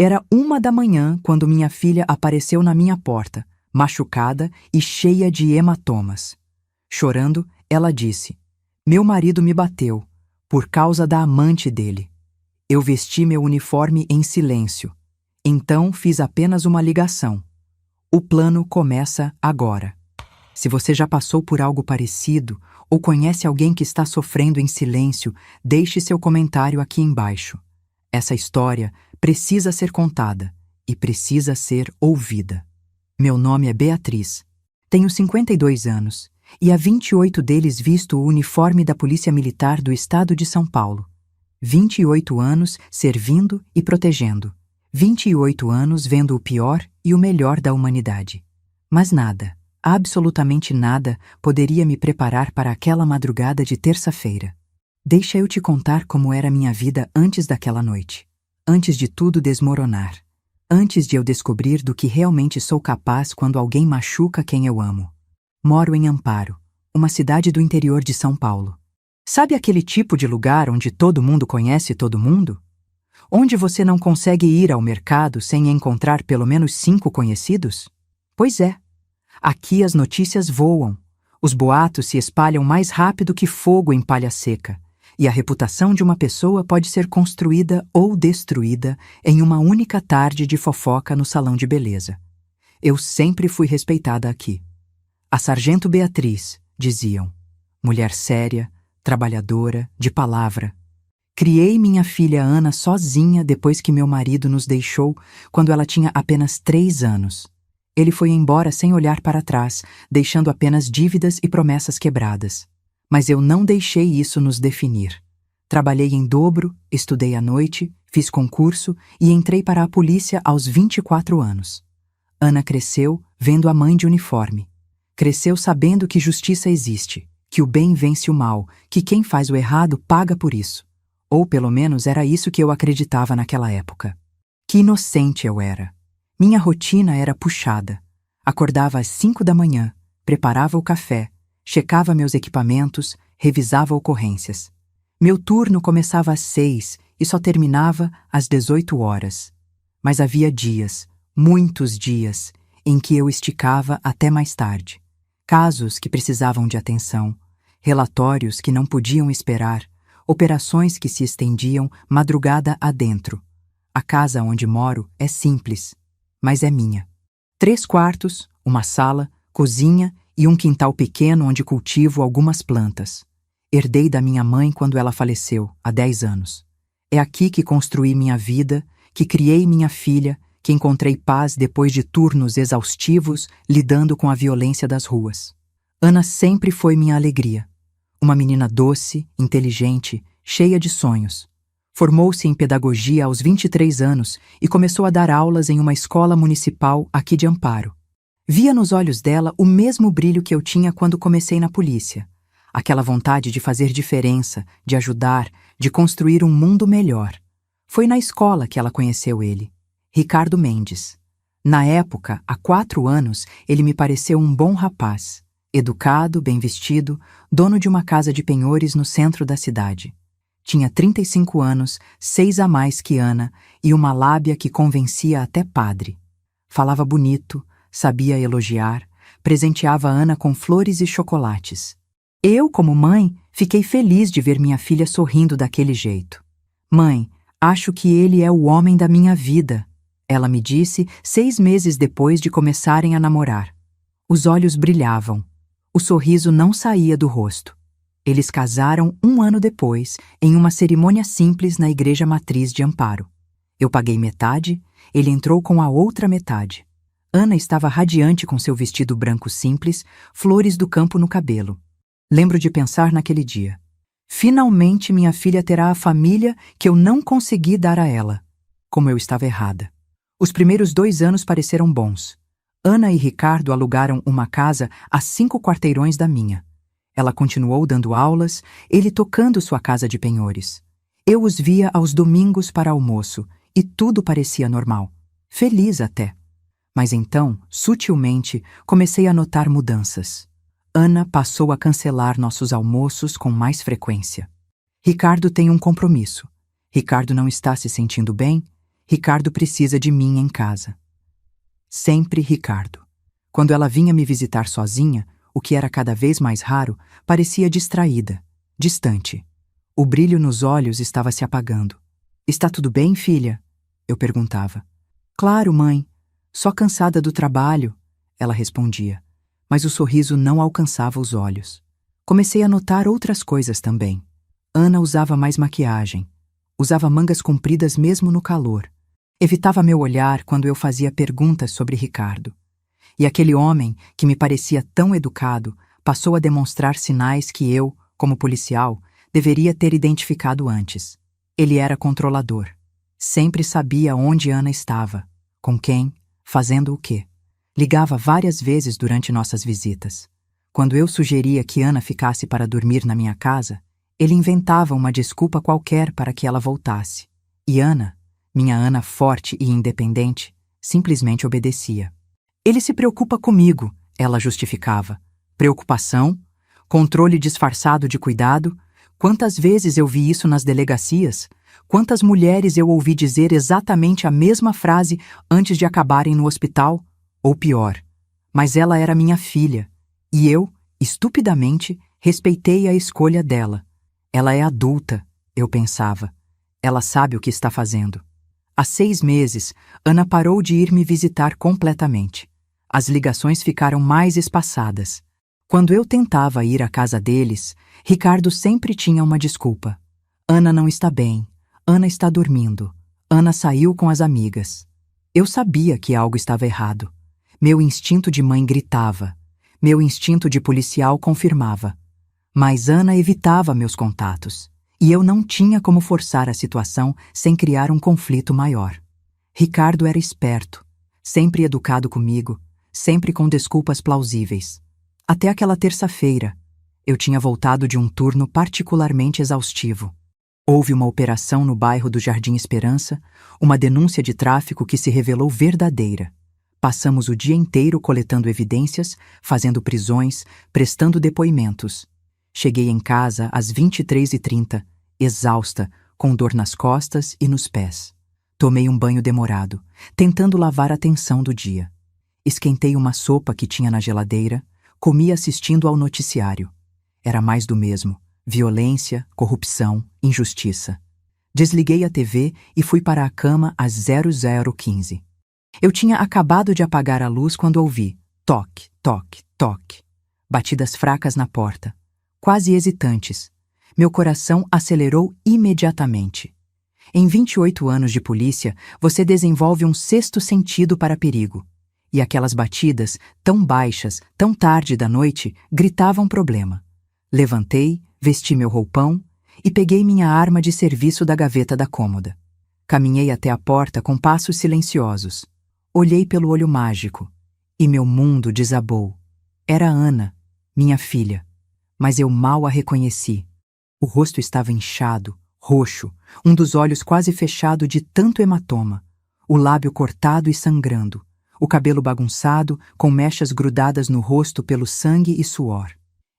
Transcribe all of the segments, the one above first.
Era 1 da manhã quando minha filha apareceu na minha porta, machucada e cheia de hematomas. Chorando, ela disse: "Meu marido me bateu, por causa da amante dele." Eu vesti meu uniforme em silêncio. Então fiz apenas uma ligação. O plano começa agora. Se você já passou por algo parecido ou conhece alguém que está sofrendo em silêncio, deixe seu comentário aqui embaixo. Essa história precisa ser contada e precisa ser ouvida. Meu nome é Beatriz. Tenho 52 anos e há 28 deles visto o uniforme da Polícia Militar do Estado de São Paulo. 28 anos servindo e protegendo. 28 anos vendo o pior e o melhor da humanidade. Mas nada, absolutamente nada, poderia me preparar para aquela madrugada de terça-feira. Deixa eu te contar como era minha vida antes daquela noite. Antes de tudo desmoronar. Antes de eu descobrir do que realmente sou capaz quando alguém machuca quem eu amo. Moro em Amparo, uma cidade do interior de São Paulo. Sabe aquele tipo de lugar onde todo mundo conhece todo mundo? Onde você não consegue ir ao mercado sem encontrar pelo menos 5 conhecidos? Pois é. Aqui as notícias voam. Os boatos se espalham mais rápido que fogo em palha seca. E a reputação de uma pessoa pode ser construída ou destruída em uma única tarde de fofoca no salão de beleza. Eu sempre fui respeitada aqui. A Sargento Beatriz, diziam. Mulher séria, trabalhadora, de palavra. Criei minha filha Ana sozinha depois que meu marido nos deixou, quando ela tinha apenas 3 anos. Ele foi embora sem olhar para trás, deixando apenas dívidas e promessas quebradas. Mas eu não deixei isso nos definir. Trabalhei em dobro, estudei à noite, fiz concurso e entrei para a polícia aos 24 anos. Ana cresceu vendo a mãe de uniforme. Cresceu sabendo que justiça existe, que o bem vence o mal, que quem faz o errado paga por isso. Ou pelo menos era isso que eu acreditava naquela época. Que inocente eu era. Minha rotina era puxada. Acordava às 5 da manhã, preparava o café, checava meus equipamentos, revisava ocorrências. Meu turno começava às 6 e só terminava às 18 horas. Mas havia dias, muitos dias, em que eu esticava até mais tarde. Casos que precisavam de atenção, relatórios que não podiam esperar, operações que se estendiam madrugada adentro. A casa onde moro é simples, mas é minha. 3 quartos, uma sala, cozinha e um quintal pequeno onde cultivo algumas plantas. Herdei da minha mãe quando ela faleceu, há 10 anos. É aqui que construí minha vida, que criei minha filha, que encontrei paz depois de turnos exaustivos lidando com a violência das ruas. Ana sempre foi minha alegria. Uma menina doce, inteligente, cheia de sonhos. Formou-se em pedagogia aos 23 anos e começou a dar aulas em uma escola municipal aqui de Amparo. Via nos olhos dela o mesmo brilho que eu tinha quando comecei na polícia. Aquela vontade de fazer diferença, de ajudar, de construir um mundo melhor. Foi na escola que ela conheceu ele, Ricardo Mendes. Na época, há 4 anos, ele me pareceu um bom rapaz, educado, bem vestido, dono de uma casa de penhores no centro da cidade. Tinha 35 anos, 6 a mais que Ana, e uma lábia que convencia até padre. Falava bonito, sabia elogiar, presenteava Ana com flores e chocolates. Eu, como mãe, fiquei feliz de ver minha filha sorrindo daquele jeito. "Mãe, acho que ele é o homem da minha vida", ela me disse 6 meses depois de começarem a namorar. Os olhos brilhavam. O sorriso não saía do rosto. Eles casaram 1 ano depois, em uma cerimônia simples na igreja matriz de Amparo. Eu paguei metade, ele entrou com a outra metade. Ana estava radiante com seu vestido branco simples, flores do campo no cabelo. Lembro de pensar naquele dia. Finalmente minha filha terá a família que eu não consegui dar a ela. Como eu estava errada. Os primeiros 2 anos pareceram bons. Ana e Ricardo alugaram uma casa a 5 quarteirões da minha. Ela continuou dando aulas, ele tocando sua casa de penhores. Eu os via aos domingos para almoço e tudo parecia normal. Feliz até. Mas então, sutilmente, comecei a notar mudanças. Ana passou a cancelar nossos almoços com mais frequência. Ricardo tem um compromisso. Ricardo não está se sentindo bem. Ricardo precisa de mim em casa. Sempre Ricardo. Quando ela vinha me visitar sozinha, o que era cada vez mais raro, parecia distraída, distante. O brilho nos olhos estava se apagando. Está tudo bem, filha? Eu perguntava. Claro, mãe. Só cansada do trabalho, ela respondia. Mas o sorriso não alcançava os olhos. Comecei a notar outras coisas também. Ana usava mais maquiagem. Usava mangas compridas mesmo no calor. Evitava meu olhar quando eu fazia perguntas sobre Ricardo. E aquele homem, que me parecia tão educado, passou a demonstrar sinais que eu, como policial, deveria ter identificado antes. Ele era controlador. Sempre sabia onde Ana estava, com quem, fazendo o quê. Ligava várias vezes durante nossas visitas. Quando eu sugeria que Ana ficasse para dormir na minha casa, ele inventava uma desculpa qualquer para que ela voltasse. E Ana, minha Ana forte e independente, simplesmente obedecia. Ele se preocupa comigo, ela justificava. Preocupação? Controle disfarçado de cuidado? Quantas vezes eu vi isso nas delegacias? Quantas mulheres eu ouvi dizer exatamente a mesma frase antes de acabarem no hospital? Ou pior, mas ela era minha filha, e eu, estupidamente, respeitei a escolha dela. Ela é adulta, eu pensava. Ela sabe o que está fazendo. Há 6 meses, Ana parou de ir me visitar completamente. As ligações ficaram mais espaçadas. Quando eu tentava ir à casa deles, Ricardo sempre tinha uma desculpa. Ana não está bem. Ana está dormindo. Ana saiu com as amigas. Eu sabia que algo estava errado. Meu instinto de mãe gritava. Meu instinto de policial confirmava. Mas Ana evitava meus contatos. E eu não tinha como forçar a situação sem criar um conflito maior. Ricardo era esperto, sempre educado comigo, sempre com desculpas plausíveis. Até aquela terça-feira, eu tinha voltado de um turno particularmente exaustivo. Houve uma operação no bairro do Jardim Esperança, uma denúncia de tráfico que se revelou verdadeira. Passamos o dia inteiro coletando evidências, fazendo prisões, prestando depoimentos. Cheguei em casa às 23h30, exausta, com dor nas costas e nos pés. Tomei um banho demorado, tentando lavar a tensão do dia. Esquentei uma sopa que tinha na geladeira, comi assistindo ao noticiário. Era mais do mesmo: violência, corrupção, injustiça. Desliguei a TV e fui para a cama às 00h15. Eu tinha acabado de apagar a luz quando ouvi toque, toque, toque. Batidas fracas na porta, quase hesitantes. Meu coração acelerou imediatamente. Em 28 anos de polícia, você desenvolve um sexto sentido para perigo. E aquelas batidas, tão baixas, tão tarde da noite, gritavam problema. Levantei, vesti meu roupão e peguei minha arma de serviço da gaveta da cômoda. Caminhei até a porta com passos silenciosos. Olhei pelo olho mágico e meu mundo desabou. Era Ana, minha filha, mas eu mal a reconheci. O rosto estava inchado, roxo, um dos olhos quase fechado de tanto hematoma, o lábio cortado e sangrando, o cabelo bagunçado, com mechas grudadas no rosto pelo sangue e suor.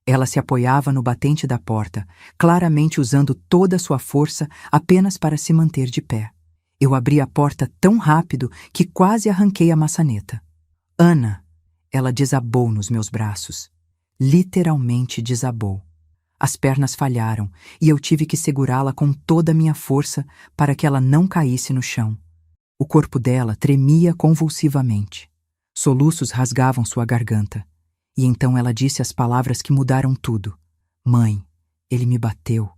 Ela se apoiava no batente da porta, claramente usando toda a sua força apenas para se manter de pé. Eu abri a porta tão rápido que quase arranquei a maçaneta. Ana! Ela desabou nos meus braços. Literalmente desabou. As pernas falharam e eu tive que segurá-la com toda a minha força para que ela não caísse no chão. O corpo dela tremia convulsivamente. Soluços rasgavam sua garganta. E então ela disse as palavras que mudaram tudo. Mãe, ele me bateu,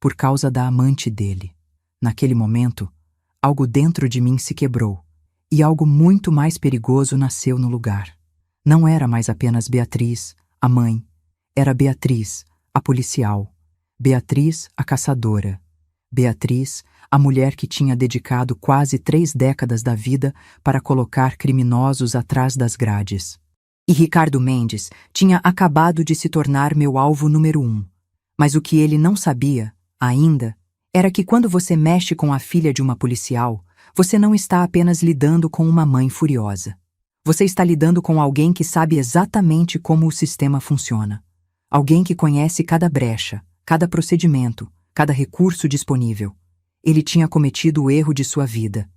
por causa da amante dele. Naquele momento, algo dentro de mim se quebrou, e algo muito mais perigoso nasceu no lugar. Não era mais apenas Beatriz, a mãe. Era Beatriz, a policial. Beatriz, a caçadora. Beatriz, a mulher que tinha dedicado quase 3 décadas da vida para colocar criminosos atrás das grades. E Ricardo Mendes tinha acabado de se tornar meu alvo número 1. Mas o que ele não sabia, ainda, era que quando você mexe com a filha de uma policial, você não está apenas lidando com uma mãe furiosa. Você está lidando com alguém que sabe exatamente como o sistema funciona. Alguém que conhece cada brecha, cada procedimento, cada recurso disponível. Ele tinha cometido o erro de sua vida.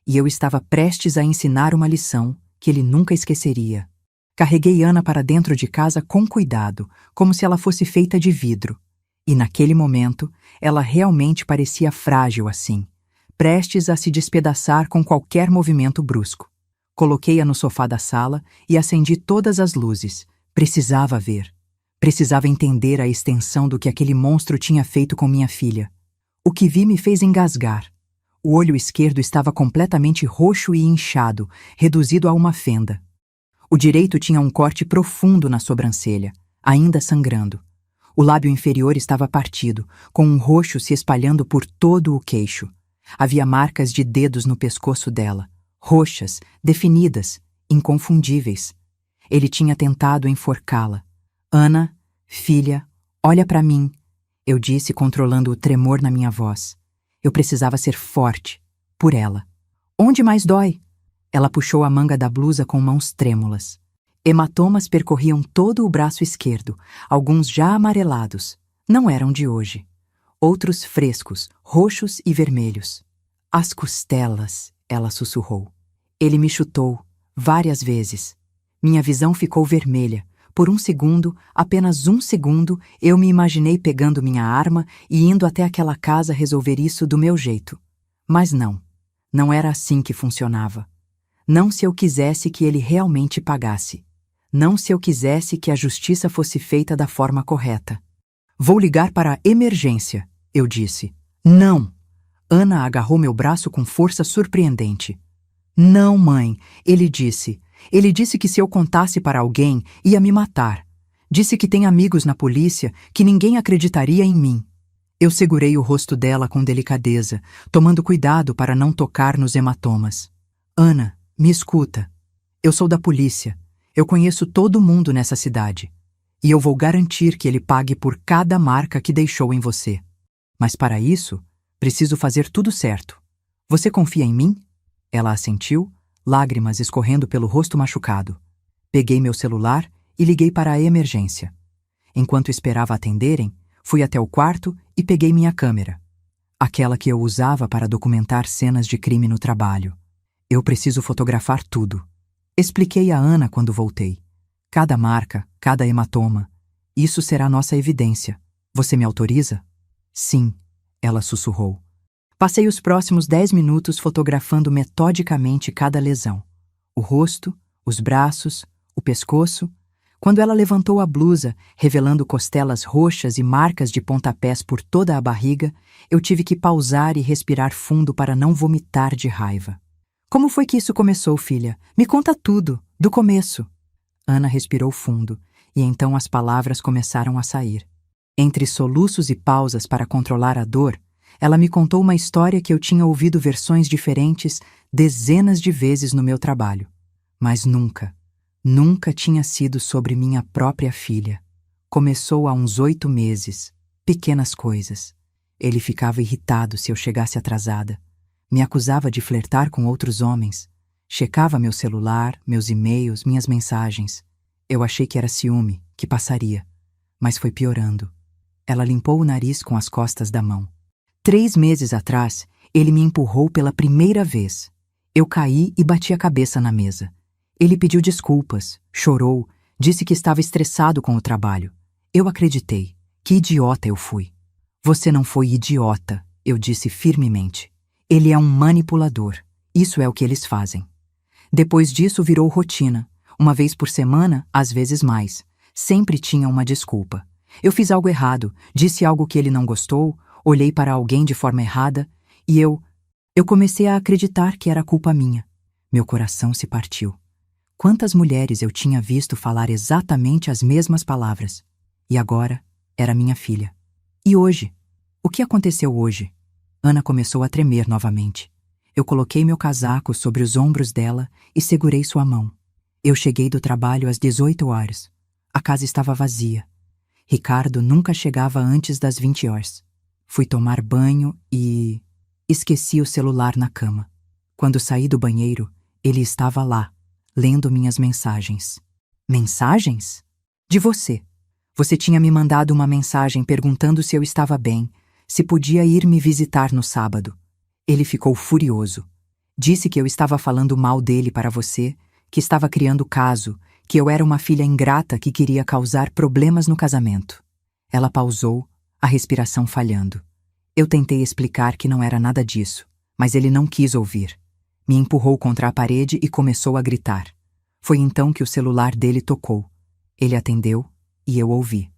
e eu estava prestes a ensinar uma lição que ele nunca esqueceria. Carreguei Ana para dentro de casa com cuidado, como se ela fosse feita de vidro. E naquele momento, ela realmente parecia frágil assim, prestes a se despedaçar com qualquer movimento brusco. Coloquei-a no sofá da sala e acendi todas as luzes. Precisava ver. Precisava entender a extensão do que aquele monstro tinha feito com minha filha. O que vi me fez engasgar. O olho esquerdo estava completamente roxo e inchado, reduzido a uma fenda. O direito tinha um corte profundo na sobrancelha, ainda sangrando. O lábio inferior estava partido, com um roxo se espalhando por todo o queixo. Havia marcas de dedos no pescoço dela, roxas, definidas, inconfundíveis. Ele tinha tentado enforcá-la. Ana, filha, olha para mim, eu disse, controlando o tremor na minha voz. Eu precisava ser forte, por ela. Onde mais dói? Ela puxou a manga da blusa com mãos trêmulas. Hematomas percorriam todo o braço esquerdo, alguns já amarelados. Não eram de hoje. Outros frescos, roxos e vermelhos. As costelas, ela sussurrou. Ele me chutou, várias vezes. Minha visão ficou vermelha. Por um segundo, apenas um segundo, eu me imaginei pegando minha arma e indo até aquela casa resolver isso do meu jeito. Mas não. Não era assim que funcionava. Não se eu quisesse que ele realmente pagasse. Não se eu quisesse que a justiça fosse feita da forma correta. Vou ligar para a emergência, eu disse. Não! Ana agarrou meu braço com força surpreendente. Não, mãe, ele disse. Ele disse que se eu contasse para alguém, ia me matar. Disse que tem amigos na polícia, que ninguém acreditaria em mim. Eu segurei o rosto dela com delicadeza, tomando cuidado para não tocar nos hematomas. Ana, me escuta. Eu sou da polícia. Eu conheço todo mundo nessa cidade. E eu vou garantir que ele pague por cada marca que deixou em você. Mas para isso, preciso fazer tudo certo. Você confia em mim? Ela assentiu, lágrimas escorrendo pelo rosto machucado. Peguei meu celular e liguei para a emergência. Enquanto esperava atenderem, fui até o quarto e peguei minha câmera. Aquela que eu usava para documentar cenas de crime no trabalho. Eu preciso fotografar tudo. Expliquei a Ana quando voltei. Cada marca, cada hematoma. Isso será nossa evidência. Você me autoriza? Sim, ela sussurrou. Passei os próximos 10 minutos fotografando metodicamente cada lesão. O rosto, os braços, o pescoço. Quando ela levantou a blusa, revelando costelas roxas e marcas de pontapés por toda a barriga, eu tive que pausar e respirar fundo para não vomitar de raiva. Como foi que isso começou, filha? Me conta tudo, do começo. Ana respirou fundo, e então as palavras começaram a sair. Entre soluços e pausas para controlar a dor, ela me contou uma história que eu tinha ouvido versões diferentes dezenas de vezes no meu trabalho. Mas nunca tinha sido sobre minha própria filha. Começou há uns 8 meses. Pequenas coisas. Ele ficava irritado se eu chegasse atrasada. Me acusava de flertar com outros homens. Checava meu celular, meus e-mails, minhas mensagens. Eu achei que era ciúme, que passaria. Mas foi piorando. Ela limpou o nariz com as costas da mão. 3 meses atrás, ele me empurrou pela primeira vez. Eu caí e bati a cabeça na mesa. Ele pediu desculpas, chorou, disse que estava estressado com o trabalho. Eu acreditei. Que idiota eu fui. Você não foi idiota, eu disse firmemente. Ele é um manipulador. Isso é o que eles fazem. Depois disso virou rotina. Uma vez por semana, às vezes mais. Sempre tinha uma desculpa. Eu fiz algo errado, disse algo que ele não gostou, olhei para alguém de forma errada e eu comecei a acreditar que era culpa minha. Meu coração se partiu. Quantas mulheres eu tinha visto falar exatamente as mesmas palavras. E agora era minha filha. E hoje? O que aconteceu hoje? Ana começou a tremer novamente. Eu coloquei meu casaco sobre os ombros dela e segurei sua mão. Eu cheguei do trabalho às 18 horas. A casa estava vazia. Ricardo nunca chegava antes das 20 horas. Fui tomar banho e esqueci o celular na cama. Quando saí do banheiro, ele estava lá, lendo minhas mensagens. Mensagens? De você. Você tinha me mandado uma mensagem perguntando se eu estava bem, se podia ir me visitar no sábado. Ele ficou furioso. Disse que eu estava falando mal dele para você, que estava criando caso, que eu era uma filha ingrata que queria causar problemas no casamento. Ela pausou, a respiração falhando. Eu tentei explicar que não era nada disso, mas ele não quis ouvir. Me empurrou contra a parede e começou a gritar. Foi então que o celular dele tocou. Ele atendeu e eu ouvi.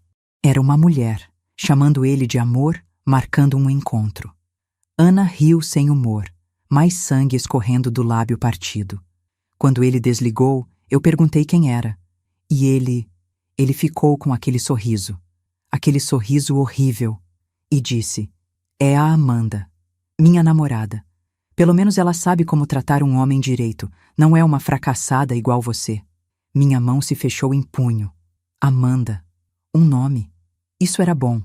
Era uma mulher, chamando ele de amor, marcando um encontro. Ana riu sem humor, mais sangue escorrendo do lábio partido. Quando ele desligou, eu perguntei quem era. E ele ficou com aquele sorriso horrível, e disse: "É a Amanda, minha namorada. Pelo menos ela sabe como tratar um homem direito, não é uma fracassada igual você." Minha mão se fechou em punho. Amanda. Um nome. Isso era bom.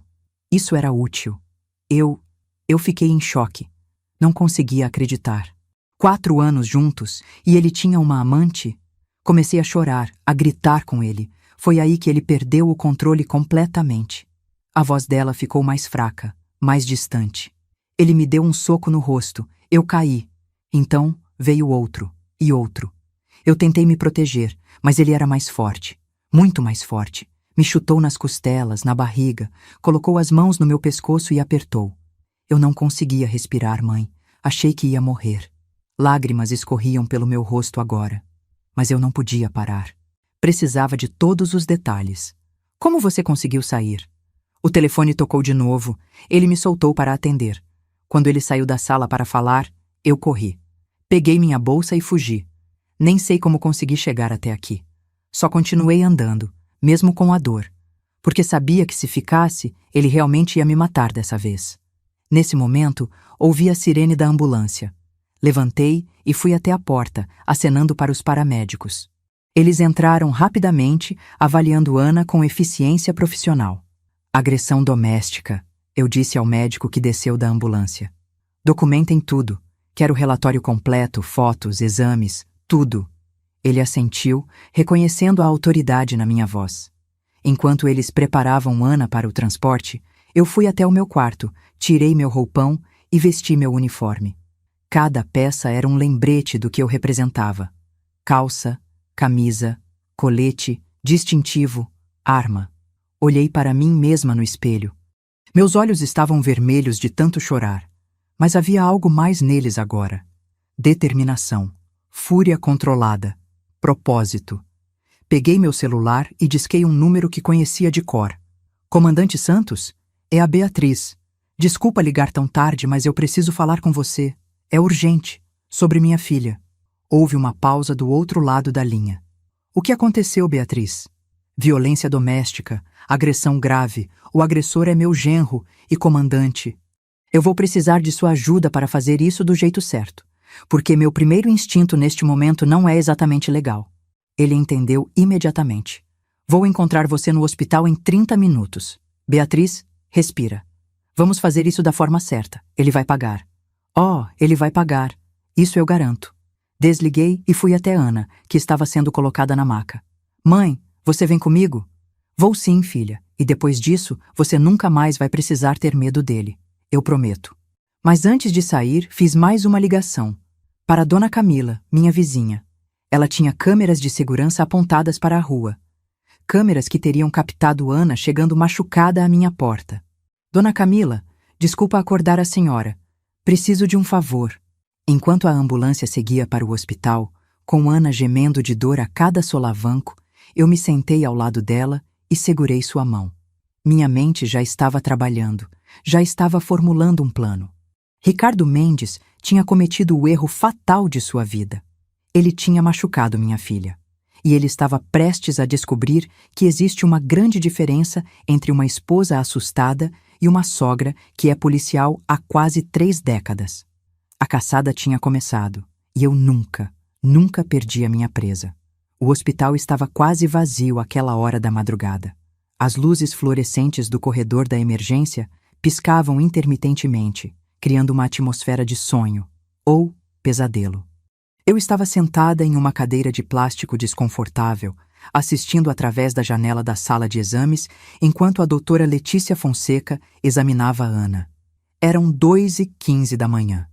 Isso era útil. Eu fiquei em choque. Não conseguia acreditar. 4 anos juntos e ele tinha uma amante? Comecei a chorar, a gritar com ele. Foi aí que ele perdeu o controle completamente. A voz dela ficou mais fraca, mais distante. Ele me deu um soco no rosto. Eu caí. Então veio outro e outro. Eu tentei me proteger, mas ele era mais forte. Muito mais forte. Me chutou nas costelas, na barriga, colocou as mãos no meu pescoço e apertou. Eu não conseguia respirar, mãe. Achei que ia morrer. Lágrimas escorriam pelo meu rosto agora. Mas eu não podia parar. Precisava de todos os detalhes. Como você conseguiu sair? O telefone tocou de novo. Ele me soltou para atender. Quando ele saiu da sala para falar, eu corri. Peguei minha bolsa e fugi. Nem sei como consegui chegar até aqui. Só continuei andando, mesmo com a dor, porque sabia que se ficasse, ele realmente ia me matar dessa vez. Nesse momento, ouvi a sirene da ambulância. Levantei e fui até a porta, acenando para os paramédicos. Eles entraram rapidamente, avaliando Ana com eficiência profissional. "Agressão doméstica", eu disse ao médico que desceu da ambulância. "Documentem tudo. Quero o relatório completo, fotos, exames, tudo." Ele assentiu, reconhecendo a autoridade na minha voz. Enquanto eles preparavam Ana para o transporte, eu fui até o meu quarto, tirei meu roupão e vesti meu uniforme. Cada peça era um lembrete do que eu representava. Calça, camisa, colete, distintivo, arma. Olhei para mim mesma no espelho. Meus olhos estavam vermelhos de tanto chorar, mas havia algo mais neles agora. Determinação, fúria controlada, propósito. Peguei meu celular e disquei um número que conhecia de cor. "Comandante Santos? É a Beatriz. Desculpa ligar tão tarde, mas eu preciso falar com você. É urgente. Sobre minha filha." Houve uma pausa do outro lado da linha. "O que aconteceu, Beatriz?" "Violência doméstica, agressão grave. O agressor é meu genro e comandante. Eu vou precisar de sua ajuda para fazer isso do jeito certo, porque meu primeiro instinto neste momento não é exatamente legal." Ele entendeu imediatamente. "Vou encontrar você no hospital em 30 minutos. Beatriz, respira. Vamos fazer isso da forma certa. Ele vai pagar." "Oh, ele vai pagar. Isso eu garanto." Desliguei e fui até Ana, que estava sendo colocada na maca. "Mãe, você vem comigo?" "Vou sim, filha. E depois disso, você nunca mais vai precisar ter medo dele. Eu prometo." Mas antes de sair, fiz mais uma ligação. Para Dona Camila, minha vizinha. Ela tinha câmeras de segurança apontadas para a rua. Câmeras que teriam captado Ana chegando machucada à minha porta. "Dona Camila, desculpa acordar a senhora. Preciso de um favor." Enquanto a ambulância seguia para o hospital, com Ana gemendo de dor a cada solavanco, eu me sentei ao lado dela e segurei sua mão. Minha mente já estava trabalhando, já estava formulando um plano. Ricardo Mendes tinha cometido o erro fatal de sua vida. Ele tinha machucado minha filha. E ele estava prestes a descobrir que existe uma grande diferença entre uma esposa assustada e uma sogra que é policial há quase 3 décadas. A caçada tinha começado, e eu nunca perdi a minha presa. O hospital estava quase vazio àquela hora da madrugada. As luzes fluorescentes do corredor da emergência piscavam intermitentemente, criando uma atmosfera de sonho, ou pesadelo. Eu estava sentada em uma cadeira de plástico desconfortável, assistindo através da janela da sala de exames, enquanto a doutora Letícia Fonseca examinava Ana. Eram 2h15 da manhã.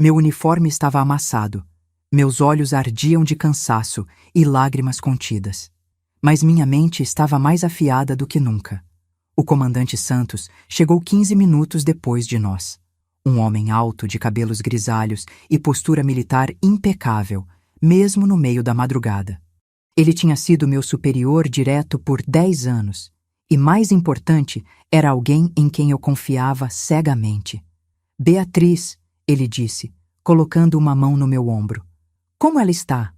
Meu uniforme estava amassado. Meus olhos ardiam de cansaço e lágrimas contidas. Mas minha mente estava mais afiada do que nunca. O comandante Santos chegou 15 minutos depois de nós. Um homem alto, de cabelos grisalhos e postura militar impecável, mesmo no meio da madrugada. Ele tinha sido meu superior direto por 10 anos. E mais importante, era alguém em quem eu confiava cegamente. Beatriz, ele disse, colocando uma mão no meu ombro. Como ela está?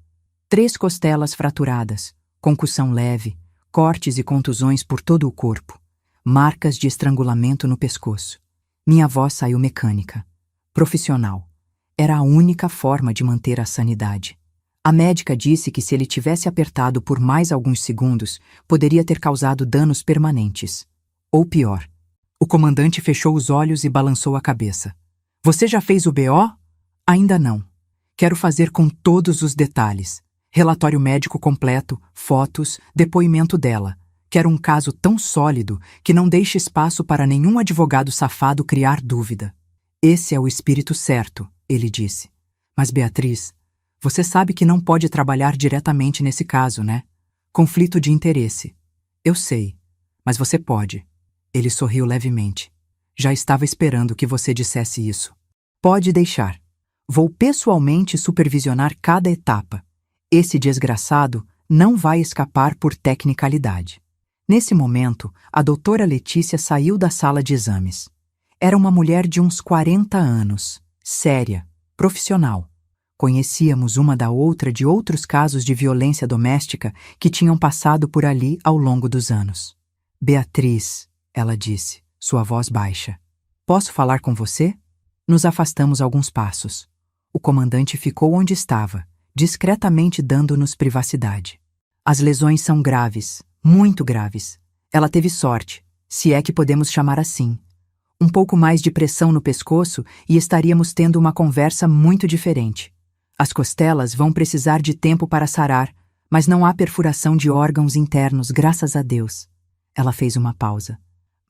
3 costelas fraturadas, concussão leve, cortes e contusões por todo o corpo, marcas de estrangulamento no pescoço. Minha voz saiu mecânica. Profissional. Era a única forma de manter a sanidade. A médica disse que se ele tivesse apertado por mais alguns segundos, poderia ter causado danos permanentes. Ou pior. O comandante fechou os olhos e balançou a cabeça. Você já fez o BO? Ainda não. Quero fazer com todos os detalhes. Relatório médico completo, fotos, depoimento dela. Quero um caso tão sólido que não deixe espaço para nenhum advogado safado criar dúvida. Esse é o espírito certo, ele disse. Mas Beatriz, você sabe que não pode trabalhar diretamente nesse caso, né? Conflito de interesse. Eu sei, mas você pode. Ele sorriu levemente. Já estava esperando que você dissesse isso. Pode deixar. Vou pessoalmente supervisionar cada etapa. Esse desgraçado não vai escapar por tecnicalidade. Nesse momento, a doutora Letícia saiu da sala de exames. Era uma mulher de uns 40 anos, séria, profissional. Conhecíamos uma da outra de outros casos de violência doméstica que tinham passado por ali ao longo dos anos. Beatriz, ela disse, sua voz baixa. Posso falar com você? Nos afastamos alguns passos. O comandante ficou onde estava, discretamente dando-nos privacidade. As lesões são graves, muito graves. Ela teve sorte, se é que podemos chamar assim. Um pouco mais de pressão no pescoço e estaríamos tendo uma conversa muito diferente. As costelas vão precisar de tempo para sarar, mas não há perfuração de órgãos internos, graças a Deus. Ela fez uma pausa.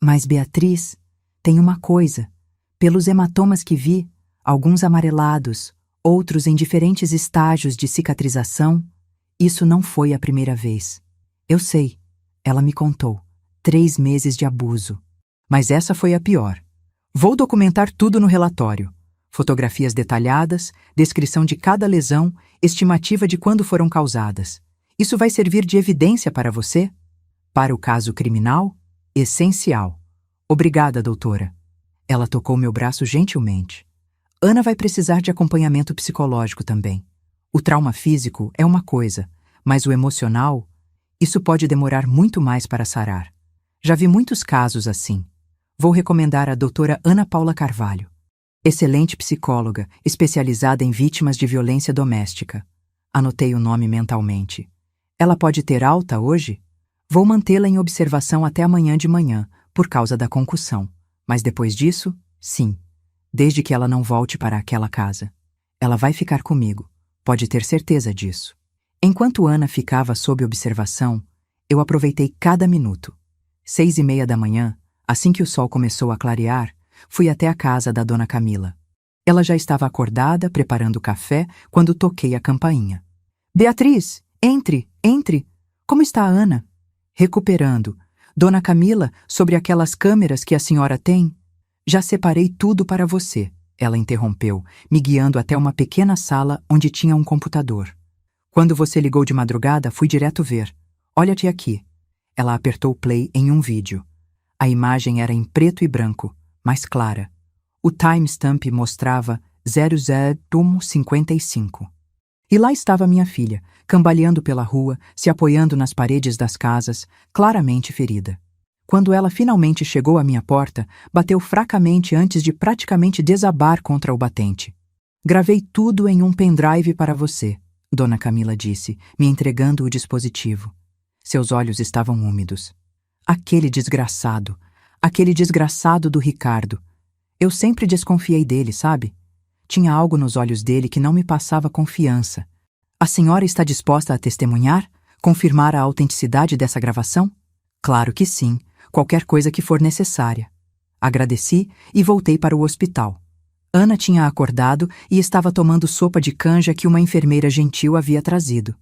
Mas, Beatriz, tem uma coisa. Pelos hematomas que vi, alguns amarelados, outros em diferentes estágios de cicatrização, isso não foi a primeira vez. Eu sei, ela me contou. 3 meses de abuso. Mas essa foi a pior. Vou documentar tudo no relatório. Fotografias detalhadas, descrição de cada lesão, estimativa de quando foram causadas. Isso vai servir de evidência para você? Para o caso criminal? Essencial. Obrigada, doutora. Ela tocou meu braço gentilmente. Ana vai precisar de acompanhamento psicológico também. O trauma físico é uma coisa, mas o emocional, isso pode demorar muito mais para sarar. Já vi muitos casos assim. Vou recomendar a doutora Ana Paula Carvalho. Excelente psicóloga, especializada em vítimas de violência doméstica. Anotei o nome mentalmente. Ela pode ter alta hoje? Vou mantê-la em observação até amanhã de manhã, por causa da concussão. Mas depois disso, sim. Desde que ela não volte para aquela casa. Ela vai ficar comigo. Pode ter certeza disso. Enquanto Ana ficava sob observação, eu aproveitei cada minuto. 6:30 da manhã, assim que o sol começou a clarear, fui até a casa da dona Camila. Ela já estava acordada, preparando o café, quando toquei a campainha. Beatriz, entre, entre. Como está a Ana? Recuperando. Dona Camila, sobre aquelas câmeras que a senhora tem? Já separei tudo para você, ela interrompeu, me guiando até uma pequena sala onde tinha um computador. Quando você ligou de madrugada, fui direto ver. Olha-te aqui. Ela apertou play em um vídeo. A imagem era em preto e branco, mais clara. O timestamp mostrava 00:55. E lá estava minha filha, cambaleando pela rua, se apoiando nas paredes das casas, claramente ferida. Quando ela finalmente chegou à minha porta, bateu fracamente antes de praticamente desabar contra o batente. Gravei tudo em um pendrive para você, Dona Camila disse, me entregando o dispositivo. Seus olhos estavam úmidos. Aquele desgraçado do Ricardo. Eu sempre desconfiei dele, sabe? Tinha algo nos olhos dele que não me passava confiança. A senhora está disposta a testemunhar? Confirmar a autenticidade dessa gravação? Claro que sim, qualquer coisa que for necessária. Agradeci e voltei para o hospital. Ana tinha acordado e estava tomando sopa de canja que uma enfermeira gentil havia trazido.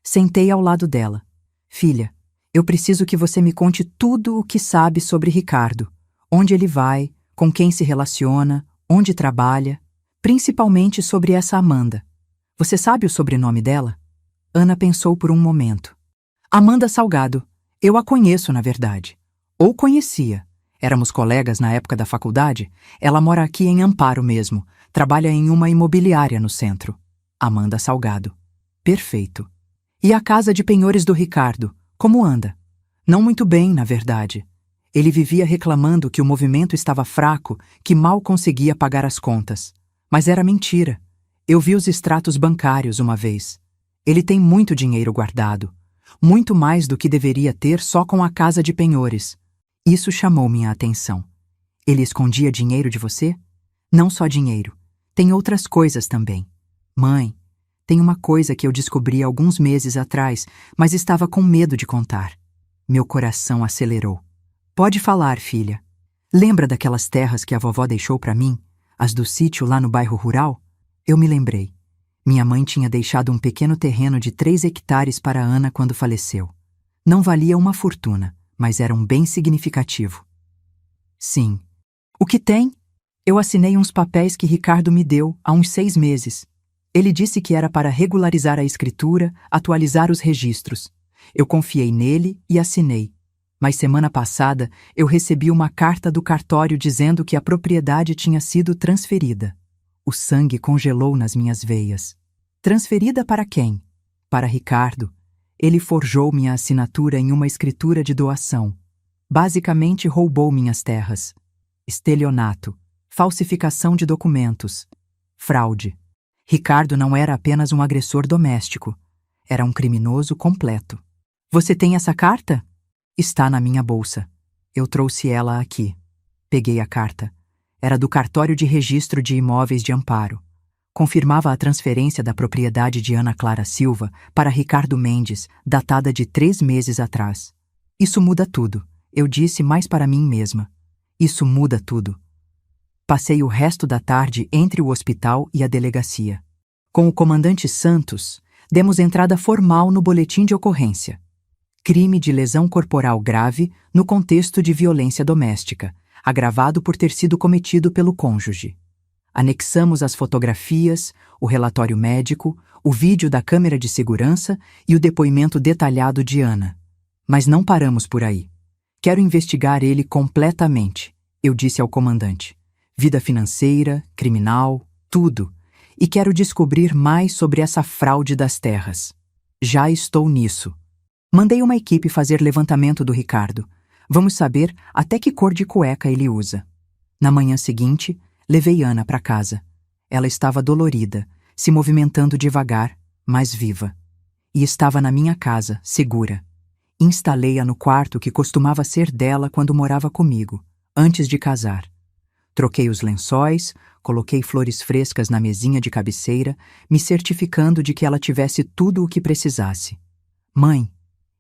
Sentei ao lado dela. Filha, eu preciso que você me conte tudo o que sabe sobre Ricardo. Onde ele vai, com quem se relaciona, onde trabalha, principalmente sobre essa Amanda. Você sabe o sobrenome dela? Ana pensou por um momento. Amanda Salgado. Eu a conheço, na verdade. Ou conhecia. Éramos colegas na época da faculdade. Ela mora aqui em Amparo mesmo. Trabalha em uma imobiliária no centro. Amanda Salgado. Perfeito. E a casa de penhores do Ricardo? Como anda? Não muito bem, na verdade. Ele vivia reclamando que o movimento estava fraco, que mal conseguia pagar as contas. Mas era mentira. Eu vi os extratos bancários uma vez. Ele tem muito dinheiro guardado. Muito mais do que deveria ter só com a casa de penhores. Isso chamou minha atenção. Ele escondia dinheiro de você? Não só dinheiro. Tem outras coisas também. Mãe, tem uma coisa que eu descobri alguns meses atrás, mas estava com medo de contar. Meu coração acelerou. Pode falar, filha. Lembra daquelas terras que a vovó deixou para mim? As do sítio lá no bairro rural? Eu me lembrei. Minha mãe tinha deixado um pequeno terreno de 3 hectares para Ana quando faleceu. Não valia uma fortuna, mas era um bem significativo. Sim. O que tem? Eu assinei uns papéis que Ricardo me deu há uns 6 meses. Ele disse que era para regularizar a escritura, atualizar os registros. Eu confiei nele e assinei. Mas semana passada eu recebi uma carta do cartório dizendo que a propriedade tinha sido transferida. O sangue congelou nas minhas veias. Transferida para quem? Para Ricardo. Ele forjou minha assinatura em uma escritura de doação. Basicamente roubou minhas terras. Estelionato. Falsificação de documentos. Fraude. Ricardo não era apenas um agressor doméstico. Era um criminoso completo. Você tem essa carta? Está na minha bolsa. Eu trouxe ela aqui. Peguei a carta. Era do Cartório de Registro de Imóveis de Amparo. Confirmava a transferência da propriedade de Ana Clara Silva para Ricardo Mendes, datada de 3 meses atrás. Isso muda tudo, eu disse mais para mim mesma. Isso muda tudo. Passei o resto da tarde entre o hospital e a delegacia. Com o comandante Santos, demos entrada formal no boletim de ocorrência. Crime de lesão corporal grave no contexto de violência doméstica, agravado por ter sido cometido pelo cônjuge. Anexamos as fotografias, o relatório médico, o vídeo da câmera de segurança e o depoimento detalhado de Ana. Mas não paramos por aí. Quero investigar ele completamente, eu disse ao comandante. Vida financeira, criminal, tudo. E quero descobrir mais sobre essa fraude das terras. Já estou nisso. Mandei uma equipe fazer levantamento do Ricardo. Vamos saber até que cor de cueca ele usa. Na manhã seguinte, levei Ana para casa. Ela estava dolorida, se movimentando devagar, mas viva. E estava na minha casa, segura. Instalei-a no quarto que costumava ser dela quando morava comigo, antes de casar. Troquei os lençóis, coloquei flores frescas na mesinha de cabeceira, me certificando de que ela tivesse tudo o que precisasse. Mãe,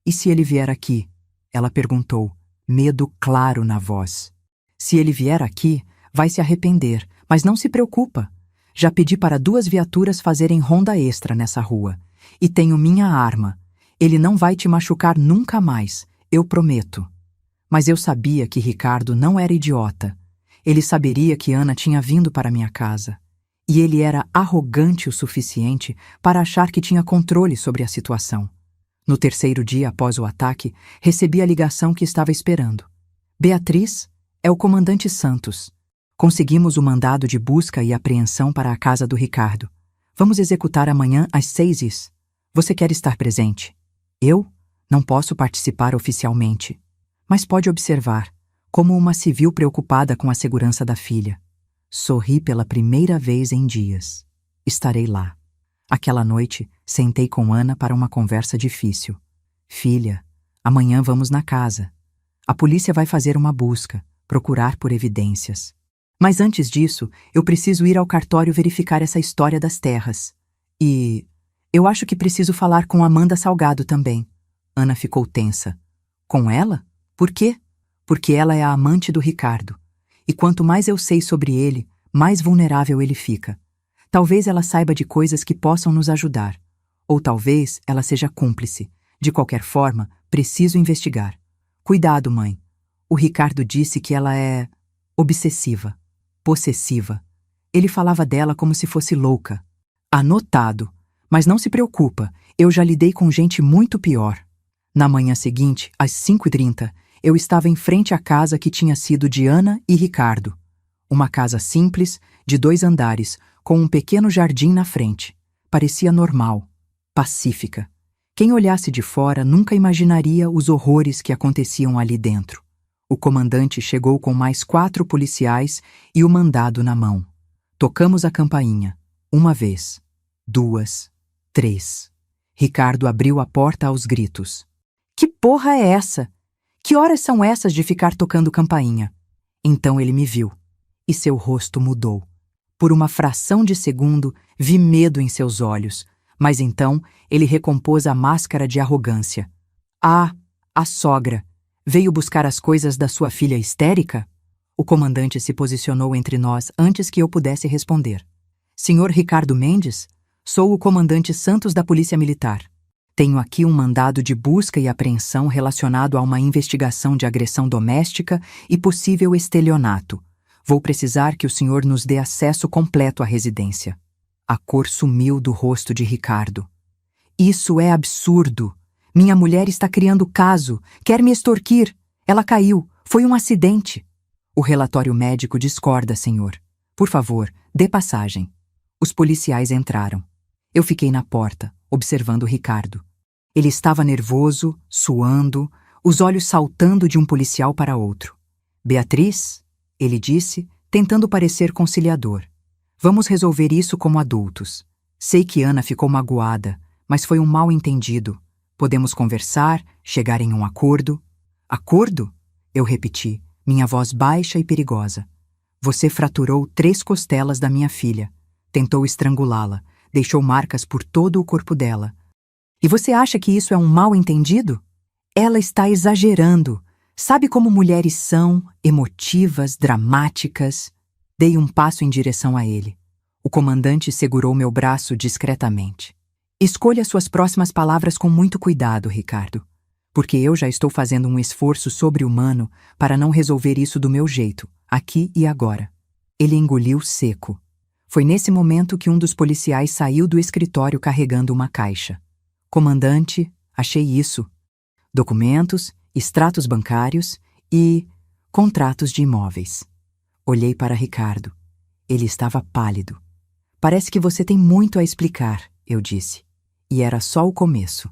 e se ele vier aqui? Ela perguntou, medo claro na voz. Se ele vier aqui, vai se arrepender, mas não se preocupa. Já pedi para 2 viaturas fazerem ronda extra nessa rua. E tenho minha arma. Ele não vai te machucar nunca mais, eu prometo. Mas eu sabia que Ricardo não era idiota. Ele saberia que Ana tinha vindo para minha casa. E ele era arrogante o suficiente para achar que tinha controle sobre a situação. No 3º dia após o ataque, recebi a ligação que estava esperando. Beatriz, é o comandante Santos. Conseguimos o mandado de busca e apreensão para a casa do Ricardo. Vamos executar amanhã às 6h. Você quer estar presente? Eu? Não posso participar oficialmente. Mas pode observar, como uma civil preocupada com a segurança da filha. Sorri pela primeira vez em dias. Estarei lá. Aquela noite, sentei com Ana para uma conversa difícil. Filha, amanhã vamos na casa. A polícia vai fazer uma busca, procurar por evidências. Mas antes disso, eu preciso ir ao cartório verificar essa história das terras. E eu acho que preciso falar com Amanda Salgado também. Ana ficou tensa. Com ela? Por quê? Porque ela é a amante do Ricardo. E quanto mais eu sei sobre ele, mais vulnerável ele fica. Talvez ela saiba de coisas que possam nos ajudar. Ou talvez ela seja cúmplice. De qualquer forma, preciso investigar. Cuidado, mãe. O Ricardo disse que ela é obsessiva, possessiva. Ele falava dela como se fosse louca. Anotado. Mas não se preocupa, eu já lidei com gente muito pior. Na manhã seguinte, às 5h30, eu estava em frente à casa que tinha sido de Ana e Ricardo. Uma casa simples, de 2 andares, com um pequeno jardim na frente. Parecia normal, pacífica. Quem olhasse de fora nunca imaginaria os horrores que aconteciam ali dentro. O comandante chegou com mais 4 policiais e o mandado na mão. Tocamos a campainha. 1 vez, 2, 3. Ricardo abriu a porta aos gritos. Que porra é essa? Que horas são essas de ficar tocando campainha? Então ele me viu. E seu rosto mudou. Por uma fração de segundo, vi medo em seus olhos, mas então ele recompôs a máscara de arrogância. Ah, a sogra. Veio buscar as coisas da sua filha histérica? O comandante se posicionou entre nós antes que eu pudesse responder. Senhor Ricardo Mendes? Sou o comandante Santos da Polícia Militar. Tenho aqui um mandado de busca e apreensão relacionado a uma investigação de agressão doméstica e possível estelionato. Vou precisar que o senhor nos dê acesso completo à residência. A cor sumiu do rosto de Ricardo. Isso é absurdo. Minha mulher está criando caso. Quer me extorquir. Ela caiu. Foi um acidente. O relatório médico discorda, senhor. Por favor, dê passagem. Os policiais entraram. Eu fiquei na porta, observando Ricardo. Ele estava nervoso, suando, os olhos saltando de um policial para outro. Beatriz, ele disse, tentando parecer conciliador. Vamos resolver isso como adultos. Sei que Ana ficou magoada, mas foi um mal-entendido. Podemos conversar, chegar em um acordo. Acordo? Eu repeti, minha voz baixa e perigosa. Você fraturou 3 costelas da minha filha. Tentou estrangulá-la. Deixou marcas por todo o corpo dela. E você acha que isso é um mal-entendido? Ela está exagerando. Sabe como mulheres são, emotivas, dramáticas? Dei um passo em direção a ele. O comandante segurou meu braço discretamente. Escolha suas próximas palavras com muito cuidado, Ricardo, porque eu já estou fazendo um esforço sobre-humano para não resolver isso do meu jeito, aqui e agora. Ele engoliu seco. Foi nesse momento que um dos policiais saiu do escritório carregando uma caixa. Comandante, achei isso. Documentos, extratos bancários e contratos de imóveis. Olhei para Ricardo. Ele estava pálido. Parece que você tem muito a explicar, eu disse. E era só o começo.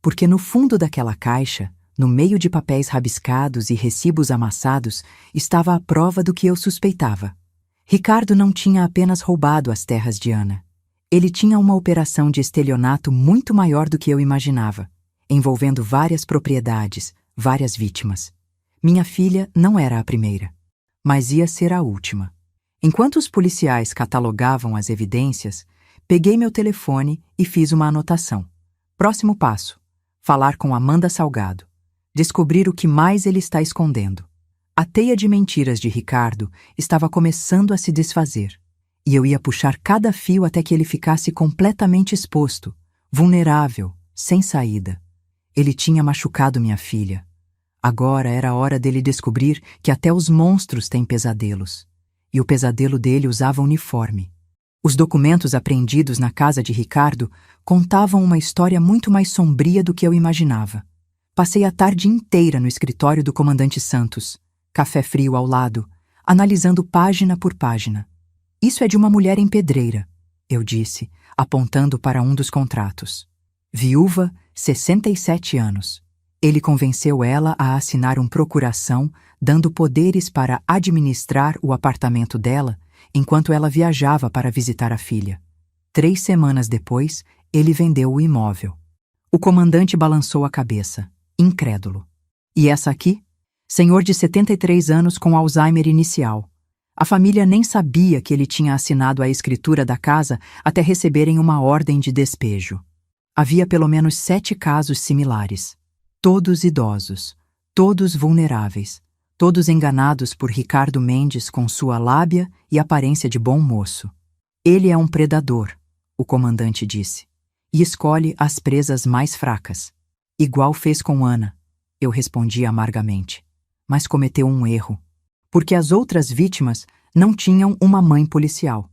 Porque no fundo daquela caixa, no meio de papéis rabiscados e recibos amassados, estava a prova do que eu suspeitava. Ricardo não tinha apenas roubado as terras de Ana. Ele tinha uma operação de estelionato muito maior do que eu imaginava, envolvendo várias propriedades, várias vítimas. Minha filha não era a primeira, mas ia ser a última. Enquanto os policiais catalogavam as evidências, peguei meu telefone e fiz uma anotação. Próximo passo: falar com Amanda Salgado. Descobrir o que mais ele está escondendo. A teia de mentiras de Ricardo estava começando a se desfazer, e eu ia puxar cada fio até que ele ficasse completamente exposto, vulnerável, sem saída. Ele tinha machucado minha filha. Agora era a hora dele descobrir que até os monstros têm pesadelos. E o pesadelo dele usava uniforme. Os documentos apreendidos na casa de Ricardo contavam uma história muito mais sombria do que eu imaginava. Passei a tarde inteira no escritório do comandante Santos, café frio ao lado, analisando página por página. Isso é de uma mulher em pedreira, eu disse, apontando para um dos contratos. Viúva, 67 anos. Ele convenceu ela a assinar uma procuração, dando poderes para administrar o apartamento dela enquanto ela viajava para visitar a filha. 3 semanas depois, ele vendeu o imóvel. O comandante balançou a cabeça, incrédulo. E essa aqui? Senhor de 73 anos com Alzheimer inicial. A família nem sabia que ele tinha assinado a escritura da casa até receberem uma ordem de despejo. Havia pelo menos 7 casos similares. Todos idosos, todos vulneráveis, todos enganados por Ricardo Mendes com sua lábia e aparência de bom moço. Ele é um predador, o comandante disse, e escolhe as presas mais fracas. Igual fez com Ana, eu respondi amargamente, mas cometeu um erro, porque as outras vítimas não tinham uma mãe policial.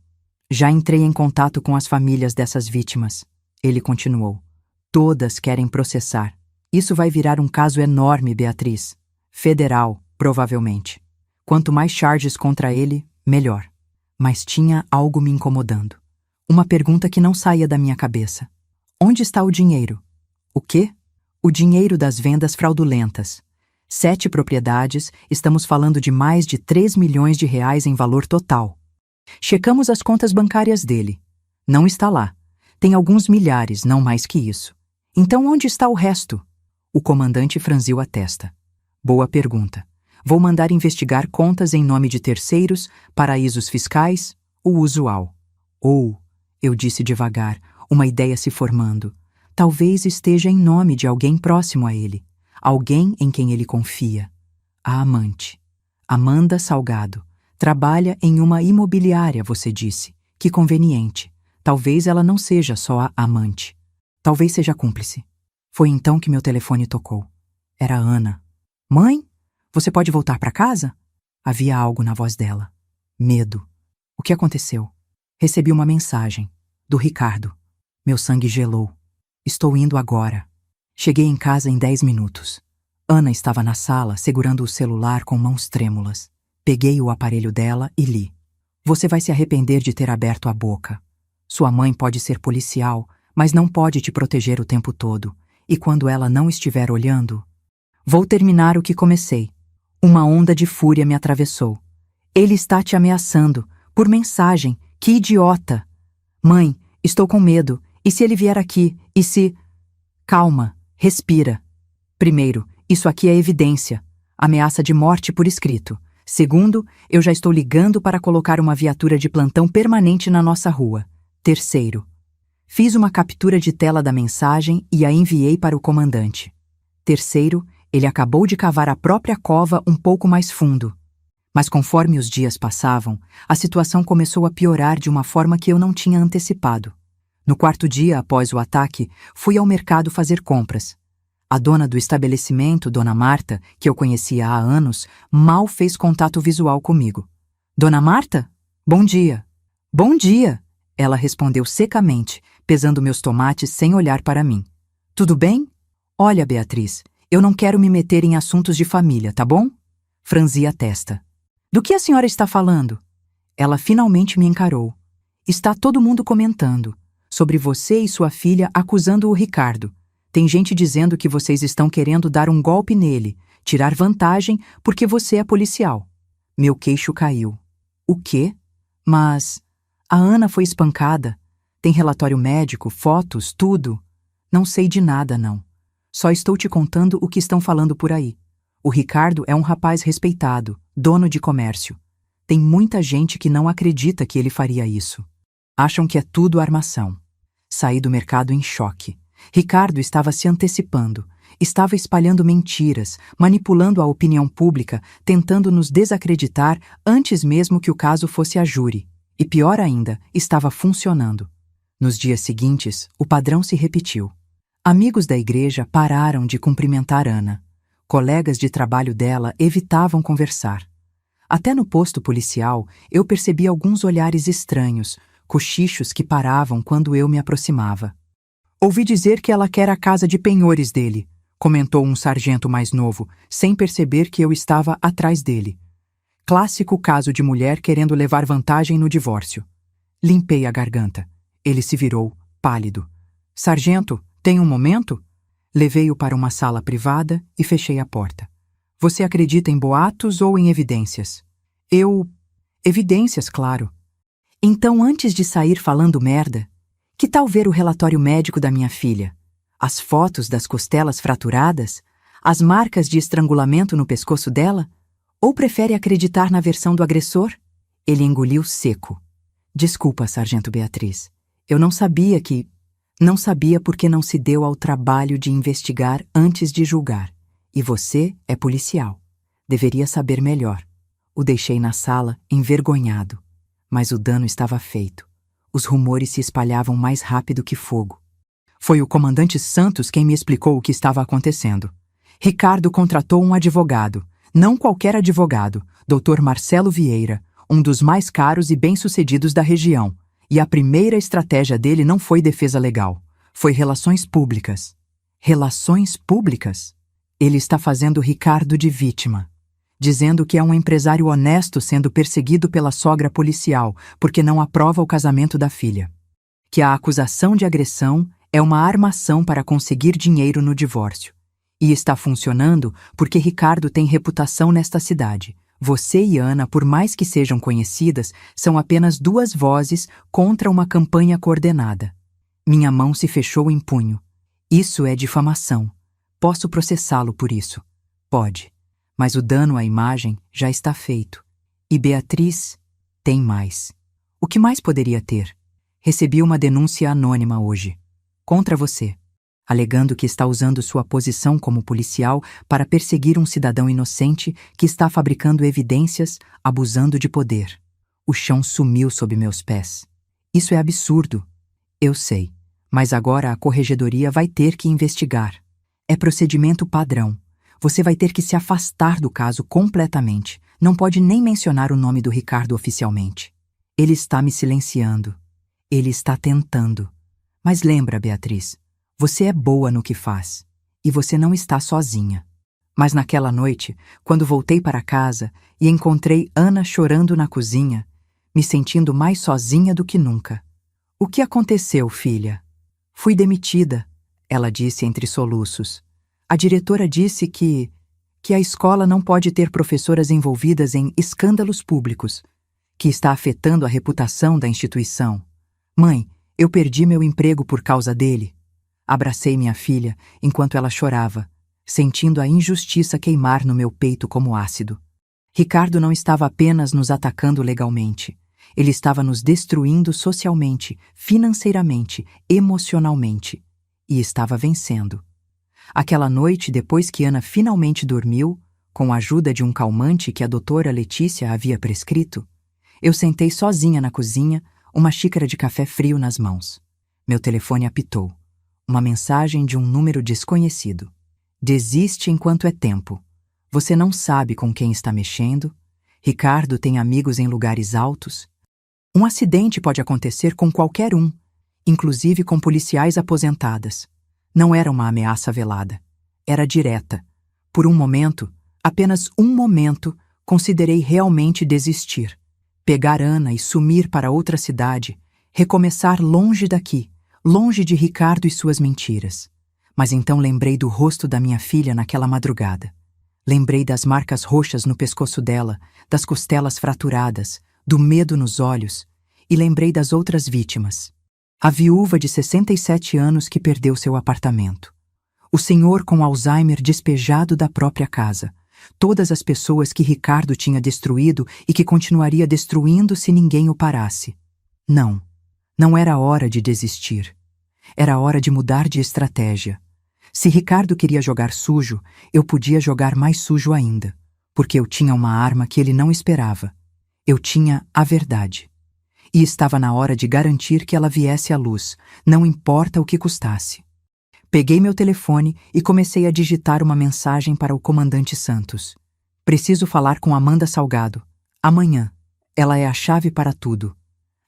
Já entrei em contato com as famílias dessas vítimas, ele continuou. Todas querem processar. Isso vai virar um caso enorme, Beatriz. Federal, provavelmente. Quanto mais charges contra ele, melhor. Mas tinha algo me incomodando. Uma pergunta que não saía da minha cabeça. Onde está o dinheiro? O quê? O dinheiro das vendas fraudulentas. 7 propriedades, estamos falando de mais de 3 milhões de reais em valor total. Checamos as contas bancárias dele. Não está lá. Tem alguns milhares, não mais que isso. Então onde está o resto? O comandante franziu a testa. Boa pergunta. Vou mandar investigar contas em nome de terceiros, paraísos fiscais, o usual. Ou, eu disse devagar, uma ideia se formando. Talvez esteja em nome de alguém próximo a ele. Alguém em quem ele confia. A amante. Amanda Salgado. Trabalha em uma imobiliária, você disse. Que conveniente. Talvez ela não seja só a amante. Talvez seja cúmplice. Foi então que meu telefone tocou. Era Ana. Mãe? Você pode voltar para casa? Havia algo na voz dela. Medo. O que aconteceu? Recebi uma mensagem. Do Ricardo. Meu sangue gelou. Estou indo agora. Cheguei em casa em 10 minutos. Ana estava na sala, segurando o celular com mãos trêmulas. Peguei o aparelho dela e li. Você vai se arrepender de ter aberto a boca. Sua mãe pode ser policial, mas não pode te proteger o tempo todo. E quando ela não estiver olhando... Vou terminar o que comecei. Uma onda de fúria me atravessou. Ele está te ameaçando. Por mensagem. Que idiota! Mãe, estou com medo. E se ele vier aqui? E se... Calma. Respira. Primeiro, isso aqui é evidência. Ameaça de morte por escrito. Segundo, eu já estou ligando para colocar uma viatura de plantão permanente na nossa rua. Terceiro, fiz uma captura de tela da mensagem e a enviei para o comandante. Terceiro, ele acabou de cavar a própria cova um pouco mais fundo. Mas conforme os dias passavam, a situação começou a piorar de uma forma que eu não tinha antecipado. No 4º dia após o ataque, fui ao mercado fazer compras. A dona do estabelecimento, Dona Marta, que eu conhecia há anos, mal fez contato visual comigo. Dona Marta? Bom dia. Bom dia, ela respondeu secamente, pesando meus tomates sem olhar para mim. Tudo bem? Olha, Beatriz, eu não quero me meter em assuntos de família, tá bom? Franzi a testa. Do que a senhora está falando? Ela finalmente me encarou. Está todo mundo comentando sobre você e sua filha acusando o Ricardo. Tem gente dizendo que vocês estão querendo dar um golpe nele, tirar vantagem porque você é policial. Meu queixo caiu. O quê? Mas... A Ana foi espancada. Tem relatório médico, fotos, tudo. Não sei de nada, não. Só estou te contando o que estão falando por aí. O Ricardo é um rapaz respeitado, dono de comércio. Tem muita gente que não acredita que ele faria isso. Acham que é tudo armação. Saí do mercado em choque. Ricardo estava se antecipando. Estava espalhando mentiras, manipulando a opinião pública, tentando nos desacreditar antes mesmo que o caso fosse a júri. E pior ainda, estava funcionando. Nos dias seguintes, o padrão se repetiu. Amigos da igreja pararam de cumprimentar Ana. Colegas de trabalho dela evitavam conversar. Até no posto policial, eu percebi alguns olhares estranhos, cochichos que paravam quando eu me aproximava. Ouvi dizer que ela quer a casa de penhores dele, comentou um sargento mais novo, sem perceber que eu estava atrás dele. Clássico caso de mulher querendo levar vantagem no divórcio. Limpei a garganta. Ele se virou, pálido. Sargento, tem um momento? Levei-o para uma sala privada e fechei a porta. Você acredita em boatos ou em evidências? Evidências, claro. Então, antes de sair falando merda, que tal ver o relatório médico da minha filha? As fotos das costelas fraturadas? As marcas de estrangulamento no pescoço dela? Ou prefere acreditar na versão do agressor? Ele engoliu seco. Desculpa, Sargento Beatriz. Eu não sabia que... Não sabia porque não se deu ao trabalho de investigar antes de julgar. E você é policial. Deveria saber melhor. O deixei na sala, envergonhado. Mas o dano estava feito. Os rumores se espalhavam mais rápido que fogo. Foi o comandante Santos quem me explicou o que estava acontecendo. Ricardo contratou um advogado, não qualquer advogado, Dr. Marcelo Vieira, um dos mais caros e bem-sucedidos da região. E a primeira estratégia dele não foi defesa legal, foi relações públicas. Relações públicas? Ele está fazendo Ricardo de vítima, dizendo que é um empresário honesto sendo perseguido pela sogra policial porque não aprova o casamento da filha. Que a acusação de agressão é uma armação para conseguir dinheiro no divórcio. E está funcionando porque Ricardo tem reputação nesta cidade. Você e Ana, por mais que sejam conhecidas, são apenas duas vozes contra uma campanha coordenada. Minha mão se fechou em punho. Isso é difamação. Posso processá-lo por isso. Pode. Mas o dano à imagem já está feito. E Beatriz tem mais. O que mais poderia ter? Recebi uma denúncia anônima hoje. Contra você. Alegando que está usando sua posição como policial para perseguir um cidadão inocente que está fabricando evidências, abusando de poder. O chão sumiu sob meus pés. Isso é absurdo. Eu sei, mas agora a corregedoria vai ter que investigar. É procedimento padrão. Você vai ter que se afastar do caso completamente. Não pode nem mencionar o nome do Ricardo oficialmente. Ele está me silenciando. Ele está tentando. Mas lembra, Beatriz, você é boa no que faz, e você não está sozinha. Mas naquela noite, quando voltei para casa e encontrei Ana chorando na cozinha, me sentindo mais sozinha do que nunca. O que aconteceu, filha? Fui demitida, ela disse entre soluços. A diretora disse que a escola não pode ter professoras envolvidas em escândalos públicos, que está afetando a reputação da instituição. Mãe, eu perdi meu emprego por causa dele. Abracei minha filha enquanto ela chorava, sentindo a injustiça queimar no meu peito como ácido. Ricardo não estava apenas nos atacando legalmente. Ele estava nos destruindo socialmente, financeiramente, emocionalmente. E estava vencendo. Aquela noite, depois que Ana finalmente dormiu, com a ajuda de um calmante que a doutora Letícia havia prescrito, eu sentei sozinha na cozinha, uma xícara de café frio nas mãos. Meu telefone apitou. Uma mensagem de um número desconhecido. Desiste enquanto é tempo. Você não sabe com quem está mexendo. Ricardo tem amigos em lugares altos. Um acidente pode acontecer com qualquer um, inclusive com policiais aposentadas. Não era uma ameaça velada. Era direta. Por um momento, apenas um momento, considerei realmente desistir. Pegar Ana e sumir para outra cidade, recomeçar longe daqui, longe de Ricardo e suas mentiras. Mas então lembrei do rosto da minha filha naquela madrugada. Lembrei das marcas roxas no pescoço dela, das costelas fraturadas, do medo nos olhos, e lembrei das outras vítimas. A viúva de 67 anos que perdeu seu apartamento. O senhor com Alzheimer despejado da própria casa. Todas as pessoas que Ricardo tinha destruído e que continuaria destruindo se ninguém o parasse. Não. Não era hora de desistir. Era hora de mudar de estratégia. Se Ricardo queria jogar sujo, eu podia jogar mais sujo ainda, porque eu tinha uma arma que ele não esperava. Eu tinha a verdade. E estava na hora de garantir que ela viesse à luz, não importa o que custasse. Peguei meu telefone e comecei a digitar uma mensagem para o comandante Santos. Preciso falar com Amanda Salgado. Amanhã. Ela é a chave para tudo.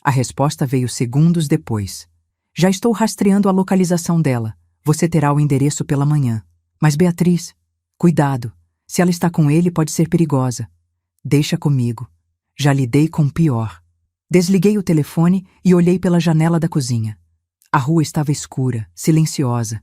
A resposta veio segundos depois. Já estou rastreando a localização dela. Você terá o endereço pela manhã. Mas Beatriz, cuidado. Se ela está com ele, pode ser perigosa. Deixa comigo. Já lidei com o pior. Desliguei o telefone e olhei pela janela da cozinha. A rua estava escura, silenciosa.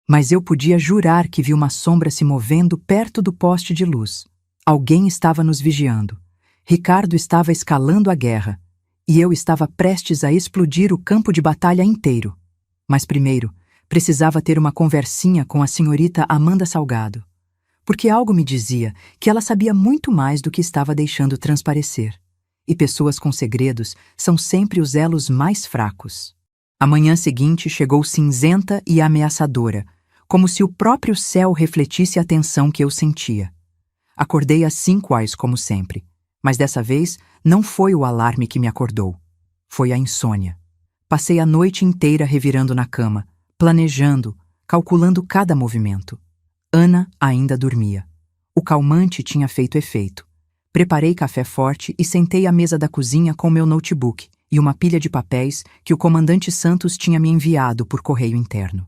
Mas eu podia jurar que vi uma sombra se movendo perto do poste de luz. Alguém estava nos vigiando. Ricardo estava escalando a guerra. E eu estava prestes a explodir o campo de batalha inteiro. Mas primeiro, precisava ter uma conversinha com a senhorita Amanda Salgado. Porque algo me dizia que ela sabia muito mais do que estava deixando transparecer. E pessoas com segredos são sempre os elos mais fracos. A manhã seguinte chegou cinzenta e ameaçadora, como se o próprio céu refletisse a tensão que eu sentia. Acordei às 5 horas como sempre, mas dessa vez não foi o alarme que me acordou. Foi a insônia. Passei a noite inteira revirando na cama, planejando, calculando cada movimento. Ana ainda dormia. O calmante tinha feito efeito. Preparei café forte e sentei à mesa da cozinha com meu notebook e uma pilha de papéis que o comandante Santos tinha me enviado por correio interno.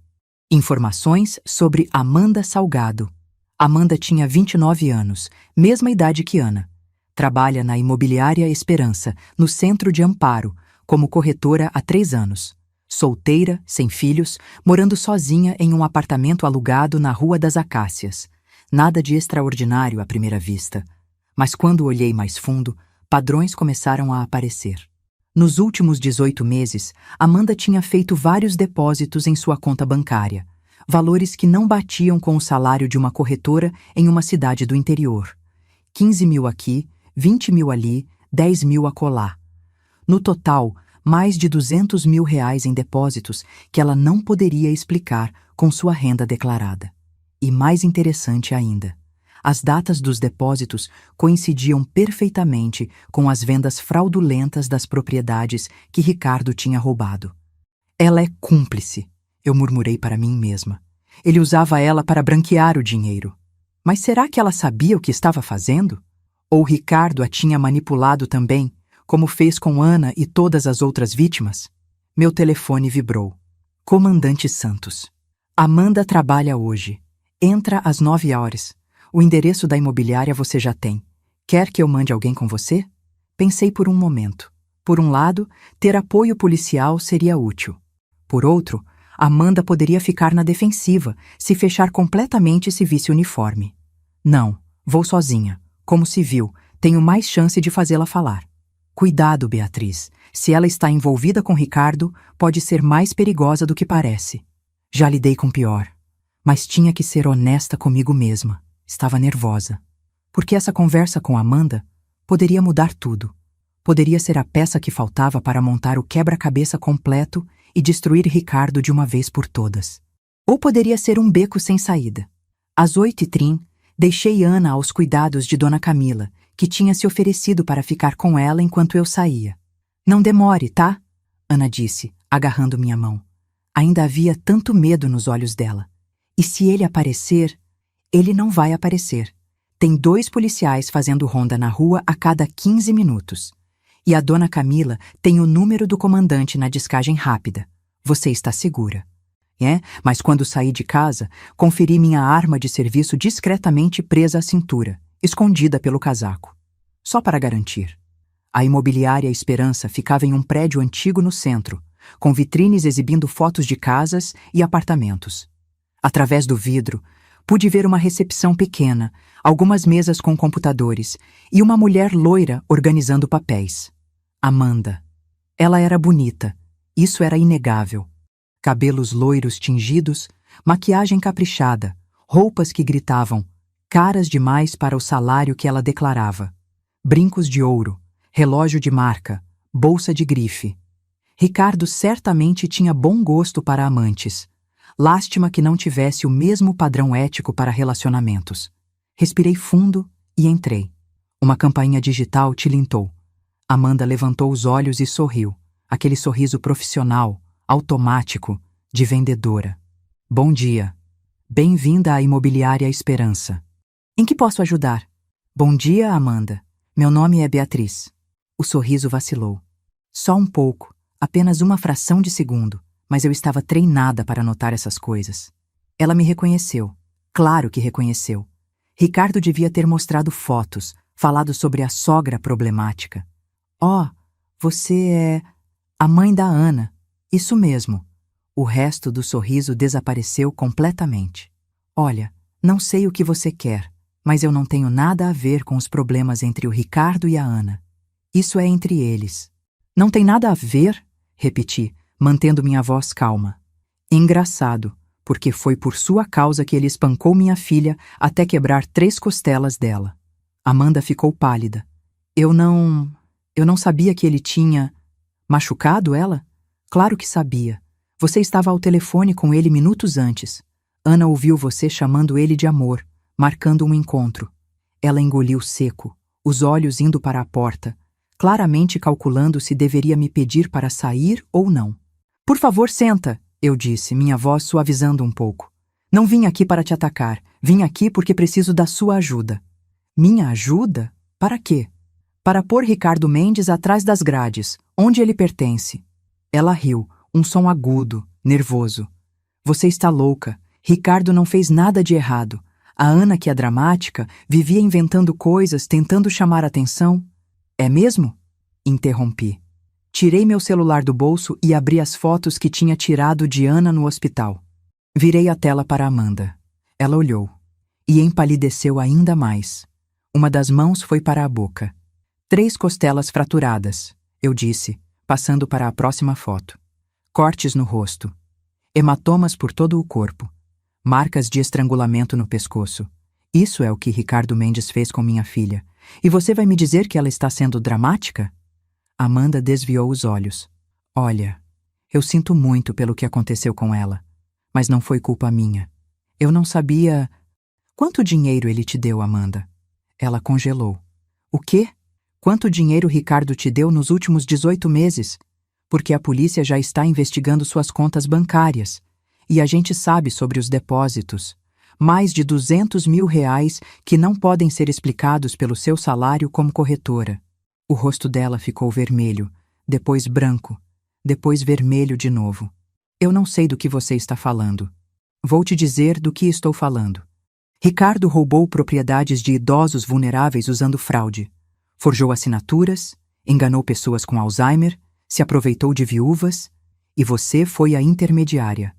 Informações sobre Amanda Salgado. Amanda tinha 29 anos, mesma idade que Ana. Trabalha na Imobiliária Esperança, no centro de Amparo, como corretora há 3 anos. Solteira, sem filhos, morando sozinha em um apartamento alugado na Rua das Acácias. Nada de extraordinário à primeira vista. Mas quando olhei mais fundo, padrões começaram a aparecer. Nos últimos 18 meses, Amanda tinha feito vários depósitos em sua conta bancária, valores que não batiam com o salário de uma corretora em uma cidade do interior. 15 mil aqui, 20 mil ali, 10 mil acolá. No total, mais de 200 mil reais em depósitos que ela não poderia explicar com sua renda declarada. E mais interessante ainda, as datas dos depósitos coincidiam perfeitamente com as vendas fraudulentas das propriedades que Ricardo tinha roubado. Ela é cúmplice, eu murmurei para mim mesma. Ele usava ela para branquear o dinheiro. Mas será que ela sabia o que estava fazendo? Ou Ricardo a tinha manipulado também, como fez com Ana e todas as outras vítimas? Meu telefone vibrou. Comandante Santos. Amanda trabalha hoje. Entra às 9 horas. O endereço da imobiliária você já tem. Quer que eu mande alguém com você? Pensei por um momento. Por um lado, ter apoio policial seria útil. Por outro, Amanda poderia ficar na defensiva, se fechar completamente se visse o uniforme. Não, vou sozinha. Como civil, tenho mais chance de fazê-la falar. Cuidado, Beatriz. Se ela está envolvida com Ricardo, pode ser mais perigosa do que parece. Já lidei com pior. Mas tinha que ser honesta comigo mesma. Estava nervosa. Porque essa conversa com Amanda poderia mudar tudo. Poderia ser a peça que faltava para montar o quebra-cabeça completo e destruir Ricardo de uma vez por todas. Ou poderia ser um beco sem saída. Às 8h30, deixei Ana aos cuidados de Dona Camila, que tinha se oferecido para ficar com ela enquanto eu saía. Não demore, tá? Ana disse, agarrando minha mão. Ainda havia tanto medo nos olhos dela. E se ele aparecer, ele não vai aparecer. Tem 2 policiais fazendo ronda na rua a cada 15 minutos. E a Dona Camila tem o número do comandante na descagem rápida. Você está segura. Mas quando saí de casa, conferi minha arma de serviço discretamente presa à cintura, escondida pelo casaco. Só para garantir. A Imobiliária Esperança ficava em um prédio antigo no centro, com vitrines exibindo fotos de casas e apartamentos. Através do vidro, pude ver uma recepção pequena, algumas mesas com computadores e uma mulher loira organizando papéis. Amanda. Ela era bonita, isso era inegável. Cabelos loiros tingidos, maquiagem caprichada, roupas que gritavam, caras demais para o salário que ela declarava. Brincos de ouro, relógio de marca, bolsa de grife. Ricardo certamente tinha bom gosto para amantes. Lástima que não tivesse o mesmo padrão ético para relacionamentos. Respirei fundo e entrei. Uma campainha digital tilintou. Amanda levantou os olhos e sorriu. Aquele sorriso profissional, automático, de vendedora. Bom dia. Bem-vinda à Imobiliária Esperança. Em que posso ajudar? Bom dia, Amanda. Meu nome é Beatriz. O sorriso vacilou. Só um pouco, apenas uma fração de segundo, mas eu estava treinada para notar essas coisas. Ela me reconheceu. Claro que reconheceu. Ricardo devia ter mostrado fotos, falado sobre a sogra problemática. Oh, você é a mãe da Ana. Isso mesmo. O resto do sorriso desapareceu completamente. Olha, não sei o que você quer, mas eu não tenho nada a ver com os problemas entre o Ricardo e a Ana. Isso é entre eles. Não tem nada a ver? Repeti, mantendo minha voz calma. Engraçado, porque foi por sua causa que ele espancou minha filha até quebrar 3 costelas dela. Amanda ficou pálida. Eu não sabia que ele tinha machucado ela? Claro que sabia. Você estava ao telefone com ele minutos antes. Ana ouviu você chamando ele de amor, marcando um encontro. Ela engoliu seco, os olhos indo para a porta, claramente calculando se deveria me pedir para sair ou não. Por favor, senta, eu disse, minha voz suavizando um pouco. Não vim aqui para te atacar, vim aqui porque preciso da sua ajuda. Minha ajuda? Para quê? Para pôr Ricardo Mendes atrás das grades, onde ele pertence. Ela riu, um som agudo, nervoso. Você está louca. Ricardo não fez nada de errado. A Ana, que é dramática, vivia inventando coisas, tentando chamar atenção. É mesmo? Interrompi. Tirei meu celular do bolso e abri as fotos que tinha tirado de Ana no hospital. Virei a tela para Amanda. Ela olhou. E empalideceu ainda mais. Uma das mãos foi para a boca. 3 costelas fraturadas, eu disse, passando para a próxima foto. Cortes no rosto. Hematomas por todo o corpo. Marcas de estrangulamento no pescoço. Isso é o que Ricardo Mendes fez com minha filha. E você vai me dizer que ela está sendo dramática? Amanda desviou os olhos. Olha, eu sinto muito pelo que aconteceu com ela. Mas não foi culpa minha. Eu não sabia... Quanto dinheiro ele te deu, Amanda? Ela congelou. O quê? Quanto dinheiro Ricardo te deu nos últimos 18 meses? Porque a polícia já está investigando suas contas bancárias. E a gente sabe sobre os depósitos. Mais de R$ 200.000 que não podem ser explicados pelo seu salário como corretora. O rosto dela ficou vermelho, depois branco, depois vermelho de novo. Eu não sei do que você está falando. Vou te dizer do que estou falando. Ricardo roubou propriedades de idosos vulneráveis usando fraude. Forjou assinaturas, enganou pessoas com Alzheimer, se aproveitou de viúvas, e você foi a intermediária.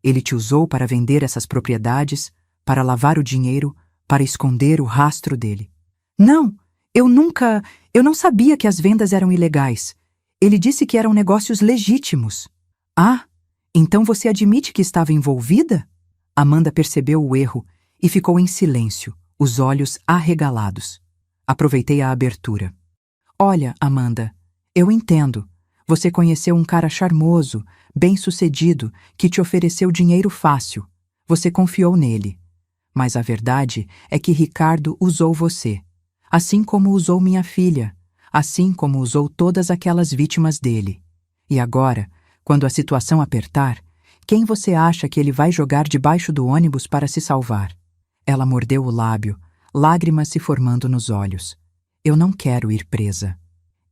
Ele te usou para vender essas propriedades, para lavar o dinheiro, para esconder o rastro dele. Não, eu não sabia que as vendas eram ilegais. Ele disse que eram negócios legítimos. Ah, então você admite que estava envolvida? Amanda percebeu o erro e ficou em silêncio, os olhos arregalados. Aproveitei a abertura. Olha, Amanda, eu entendo. Você conheceu um cara charmoso, bem-sucedido, que te ofereceu dinheiro fácil. Você confiou nele. Mas a verdade é que Ricardo usou você. Assim como usou minha filha. Assim como usou todas aquelas vítimas dele. E agora, quando a situação apertar, quem você acha que ele vai jogar debaixo do ônibus para se salvar? Ela mordeu o lábio, lágrimas se formando nos olhos. Eu não quero ir presa.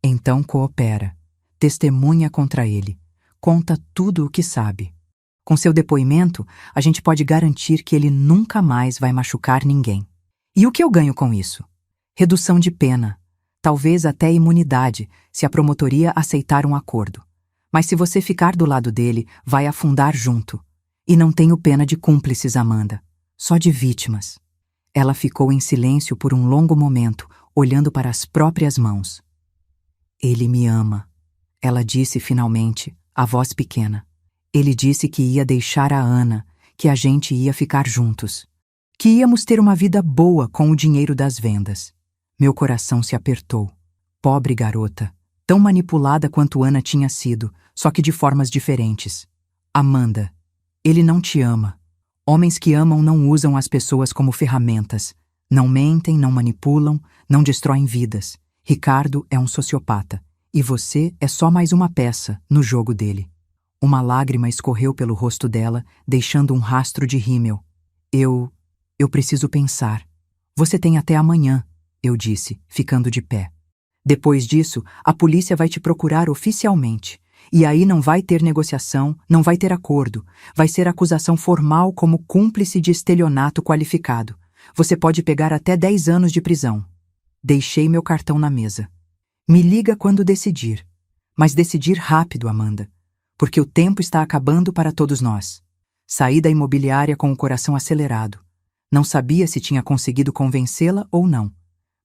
Então coopera. Testemunha contra ele. Conta tudo o que sabe. Com seu depoimento, a gente pode garantir que ele nunca mais vai machucar ninguém. E o que eu ganho com isso? Redução de pena. Talvez até imunidade, se a promotoria aceitar um acordo. Mas se você ficar do lado dele, vai afundar junto. E não tenho pena de cúmplices, Amanda. Só de vítimas. Ela ficou em silêncio por um longo momento, olhando para as próprias mãos. Ele me ama. Ela disse finalmente, a voz pequena. Ele disse que ia deixar a Ana, que a gente ia ficar juntos. Que íamos ter uma vida boa com o dinheiro das vendas. Meu coração se apertou. Pobre garota, tão manipulada quanto Ana tinha sido, só que de formas diferentes. Amanda, ele não te ama. Homens que amam não usam as pessoas como ferramentas. Não mentem, não manipulam, não destroem vidas. Ricardo é um sociopata. E você é só mais uma peça no jogo dele. Uma lágrima escorreu pelo rosto dela, deixando um rastro de rímel. Eu preciso pensar. Você tem até amanhã, eu disse, ficando de pé. Depois disso, a polícia vai te procurar oficialmente. E aí não vai ter negociação, não vai ter acordo. Vai ser acusação formal como cúmplice de estelionato qualificado. Você pode pegar até 10 anos de prisão. Deixei meu cartão na mesa. Me liga quando decidir. Mas decidir rápido, Amanda. Porque o tempo está acabando para todos nós. Saí da imobiliária com o coração acelerado. Não sabia se tinha conseguido convencê-la ou não,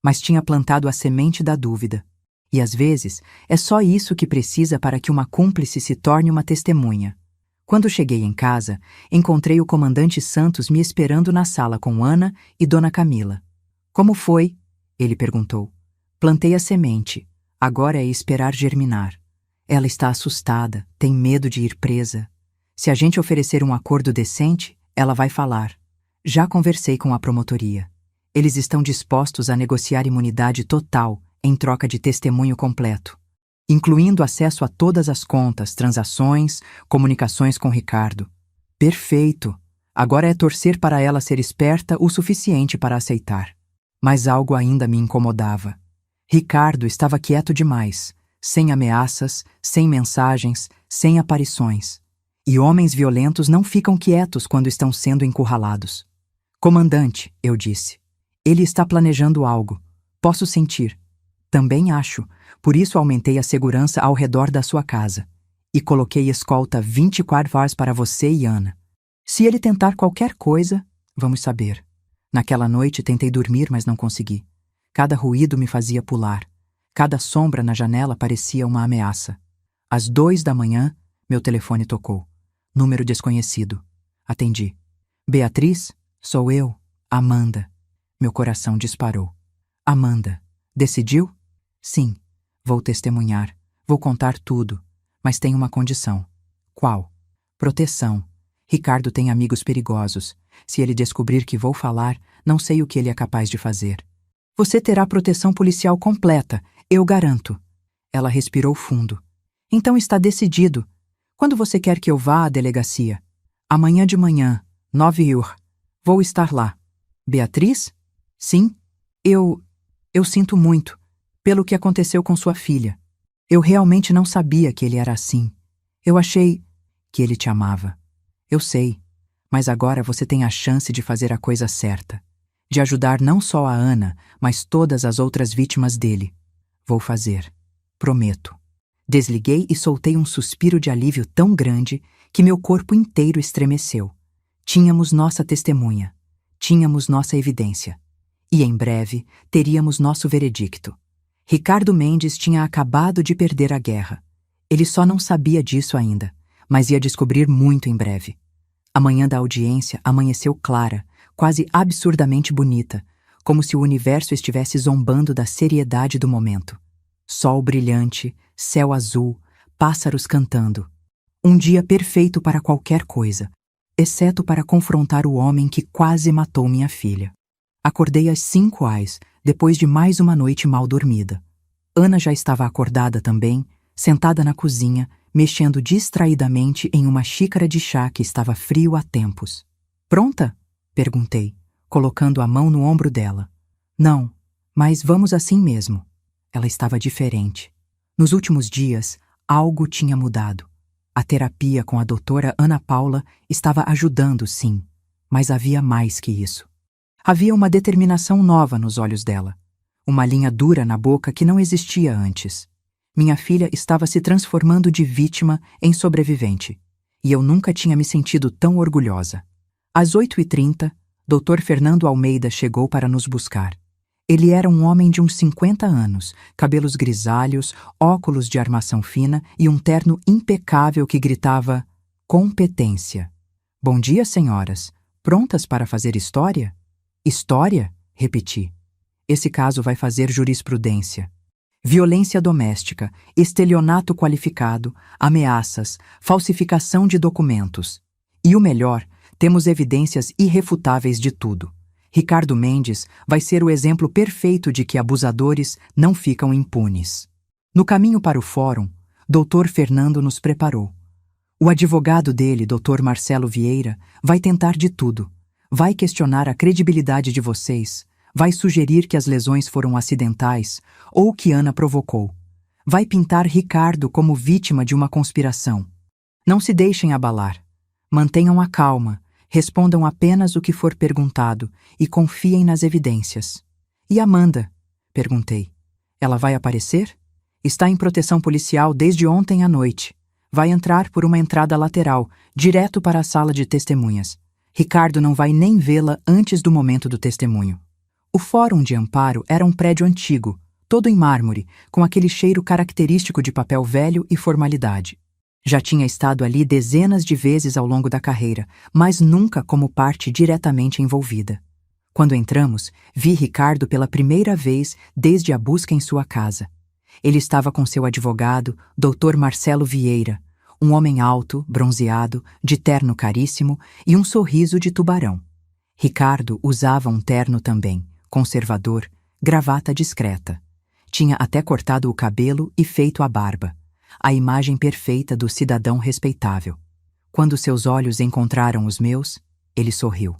mas tinha plantado a semente da dúvida. E às vezes, é só isso que precisa para que uma cúmplice se torne uma testemunha. Quando cheguei em casa, encontrei o comandante Santos me esperando na sala com Ana e Dona Camila. Como foi? Ele perguntou. Plantei a semente. Agora é esperar germinar. Ela está assustada, tem medo de ir presa. Se a gente oferecer um acordo decente, ela vai falar. Já conversei com a promotoria. Eles estão dispostos a negociar imunidade total em troca de testemunho completo, incluindo acesso a todas as contas, transações, comunicações com Ricardo. Perfeito! Agora é torcer para ela ser esperta o suficiente para aceitar. Mas algo ainda me incomodava. Ricardo estava quieto demais, sem ameaças, sem mensagens, sem aparições. E homens violentos não ficam quietos quando estão sendo encurralados. Comandante, eu disse. Ele está planejando algo. Posso sentir. Também acho. Por isso aumentei a segurança ao redor da sua casa. E coloquei escolta 24 horas para você e Ana. Se ele tentar qualquer coisa, vamos saber. Naquela noite tentei dormir, mas não consegui. Cada ruído me fazia pular. Cada sombra na janela parecia uma ameaça. Às 2 da manhã, meu telefone tocou. Número desconhecido. Atendi. Beatriz? Sou eu, Amanda. Meu coração disparou. Amanda, decidiu? Sim, vou testemunhar. Vou contar tudo. Mas tem uma condição. Qual? Proteção. Ricardo tem amigos perigosos. Se ele descobrir que vou falar, não sei o que ele é capaz de fazer. Você terá proteção policial completa, eu garanto. Ela respirou fundo. Então está decidido. Quando você quer que eu vá à delegacia? Amanhã de manhã, 9h. Vou estar lá. Beatriz? Sim. Eu sinto muito, pelo que aconteceu com sua filha. Eu realmente não sabia que ele era assim. Eu achei que ele te amava. Eu sei, mas agora você tem a chance de fazer a coisa certa. De ajudar não só a Ana, mas todas as outras vítimas dele. Vou fazer. Prometo. Desliguei e soltei um suspiro de alívio tão grande que meu corpo inteiro estremeceu. Tínhamos nossa testemunha. Tínhamos nossa evidência. E em breve teríamos nosso veredicto. Ricardo Mendes tinha acabado de perder a guerra. Ele só não sabia disso ainda, mas ia descobrir muito em breve. A manhã da audiência amanheceu clara, quase absurdamente bonita, como se o universo estivesse zombando da seriedade do momento. Sol brilhante, céu azul, pássaros cantando. Um dia perfeito para qualquer coisa, exceto para confrontar o homem que quase matou minha filha. Acordei às 5h, depois de mais uma noite mal dormida. Ana já estava acordada também, sentada na cozinha, mexendo distraidamente em uma xícara de chá que estava frio há tempos. Pronta? Perguntei, colocando a mão no ombro dela. Não, mas vamos assim mesmo. Ela estava diferente. Nos últimos dias, algo tinha mudado. A terapia com a doutora Ana Paula estava ajudando, sim, mas havia mais que isso. Havia uma determinação nova nos olhos dela. Uma linha dura na boca que não existia antes. Minha filha estava se transformando de vítima em sobrevivente. E eu nunca tinha me sentido tão orgulhosa. Às 8h30, Dr. Fernando Almeida chegou para nos buscar. Ele era um homem de uns 50 anos, cabelos grisalhos, óculos de armação fina e um terno impecável que gritava competência. Bom dia, senhoras. Prontas para fazer história? História? Repeti. Esse caso vai fazer jurisprudência. Violência doméstica, estelionato qualificado, ameaças, falsificação de documentos. E o melhor, temos evidências irrefutáveis de tudo. Ricardo Mendes vai ser o exemplo perfeito de que abusadores não ficam impunes. No caminho para o fórum, Dr. Fernando nos preparou. O advogado dele, Dr. Marcelo Vieira, vai tentar de tudo. Vai questionar a credibilidade de vocês, vai sugerir que as lesões foram acidentais ou que Ana provocou. Vai pintar Ricardo como vítima de uma conspiração. Não se deixem abalar. Mantenham a calma, respondam apenas o que for perguntado e confiem nas evidências. E Amanda? Perguntei. Ela vai aparecer? Está em proteção policial desde ontem à noite. Vai entrar por uma entrada lateral, direto para a sala de testemunhas. Ricardo não vai nem vê-la antes do momento do testemunho. O Fórum de Amparo era um prédio antigo, todo em mármore, com aquele cheiro característico de papel velho e formalidade. Já tinha estado ali dezenas de vezes ao longo da carreira, mas nunca como parte diretamente envolvida. Quando entramos, vi Ricardo pela primeira vez desde a busca em sua casa. Ele estava com seu advogado, Dr. Marcelo Vieira, um homem alto, bronzeado, de terno caríssimo e um sorriso de tubarão. Ricardo usava um terno também, conservador, gravata discreta. Tinha até cortado o cabelo e feito a barba. A imagem perfeita do cidadão respeitável. Quando seus olhos encontraram os meus, ele sorriu.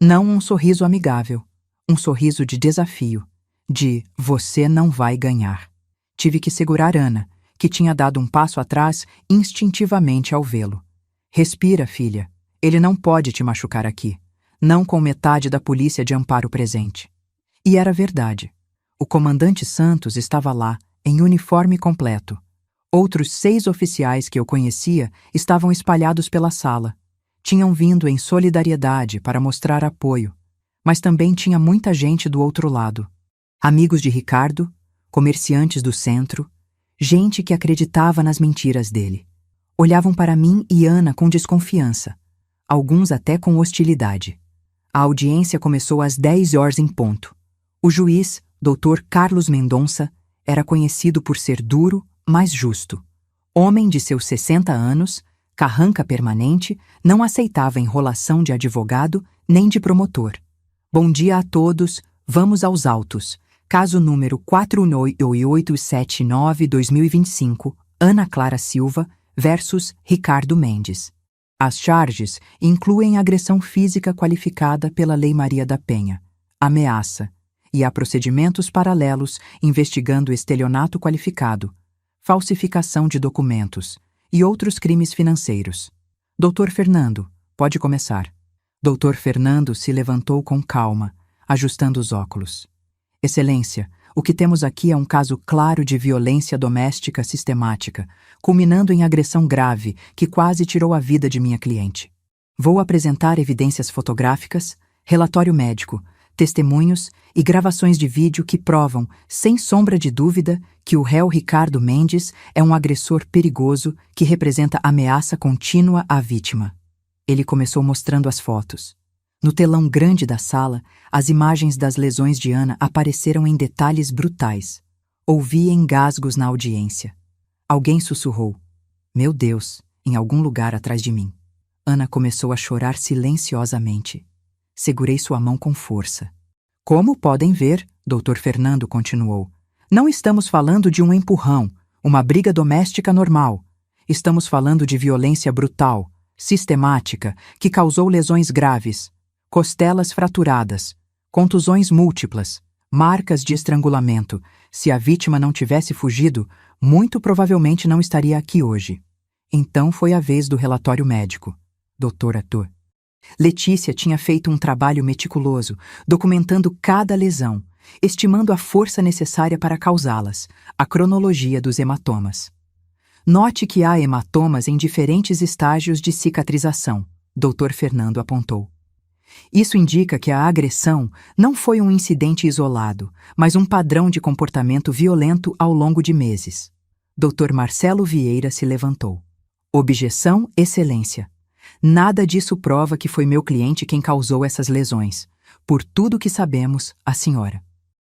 Não um sorriso amigável, um sorriso de desafio, de "você não vai ganhar". Tive que segurar Ana, que tinha dado um passo atrás instintivamente ao vê-lo. "Respira, filha. Ele não pode te machucar aqui. Não com metade da polícia de amparo presente." E era verdade. O comandante Santos estava lá, em uniforme completo. Outros 6 oficiais que eu conhecia estavam espalhados pela sala. Tinham vindo em solidariedade para mostrar apoio, mas também tinha muita gente do outro lado. Amigos de Ricardo, comerciantes do centro, gente que acreditava nas mentiras dele. Olhavam para mim e Ana com desconfiança, alguns até com hostilidade. A audiência começou às 10 horas em ponto. O juiz, Dr. Carlos Mendonça, era conhecido por ser duro, mas justo. Homem de seus 60 anos, carranca permanente, não aceitava enrolação de advogado nem de promotor. "Bom dia a todos, vamos aos autos. Caso número 48879-2025, Ana Clara Silva versus Ricardo Mendes. As charges incluem agressão física qualificada pela Lei Maria da Penha, ameaça, e há procedimentos paralelos investigando estelionato qualificado, falsificação de documentos e outros crimes financeiros. Dr. Fernando, pode começar." Dr. Fernando se levantou com calma, ajustando os óculos. "Excelência, o que temos aqui é um caso claro de violência doméstica sistemática, culminando em agressão grave que quase tirou a vida de minha cliente. Vou apresentar evidências fotográficas, relatório médico, testemunhos e gravações de vídeo que provam, sem sombra de dúvida, que o réu Ricardo Mendes é um agressor perigoso que representa ameaça contínua à vítima." Ele começou mostrando as fotos. No telão grande da sala, as imagens das lesões de Ana apareceram em detalhes brutais. Ouvi engasgos na audiência. Alguém sussurrou: "Meu Deus", em algum lugar atrás de mim. Ana começou a chorar silenciosamente. Segurei sua mão com força. "Como podem ver", Dr. Fernando continuou, "não estamos falando de um empurrão, uma briga doméstica normal. Estamos falando de violência brutal, sistemática, que causou lesões graves, costelas fraturadas, contusões múltiplas, marcas de estrangulamento. Se a vítima não tivesse fugido, muito provavelmente não estaria aqui hoje." Então foi a vez do relatório médico. Doutora Tô. Letícia tinha feito um trabalho meticuloso, documentando cada lesão, estimando a força necessária para causá-las, a cronologia dos hematomas. "Note que há hematomas em diferentes estágios de cicatrização", Dr. Fernando apontou. "Isso indica que a agressão não foi um incidente isolado, mas um padrão de comportamento violento ao longo de meses." Dr. Marcelo Vieira se levantou. "Objeção, Excelência. Nada disso prova que foi meu cliente quem causou essas lesões. Por tudo que sabemos, a senhora.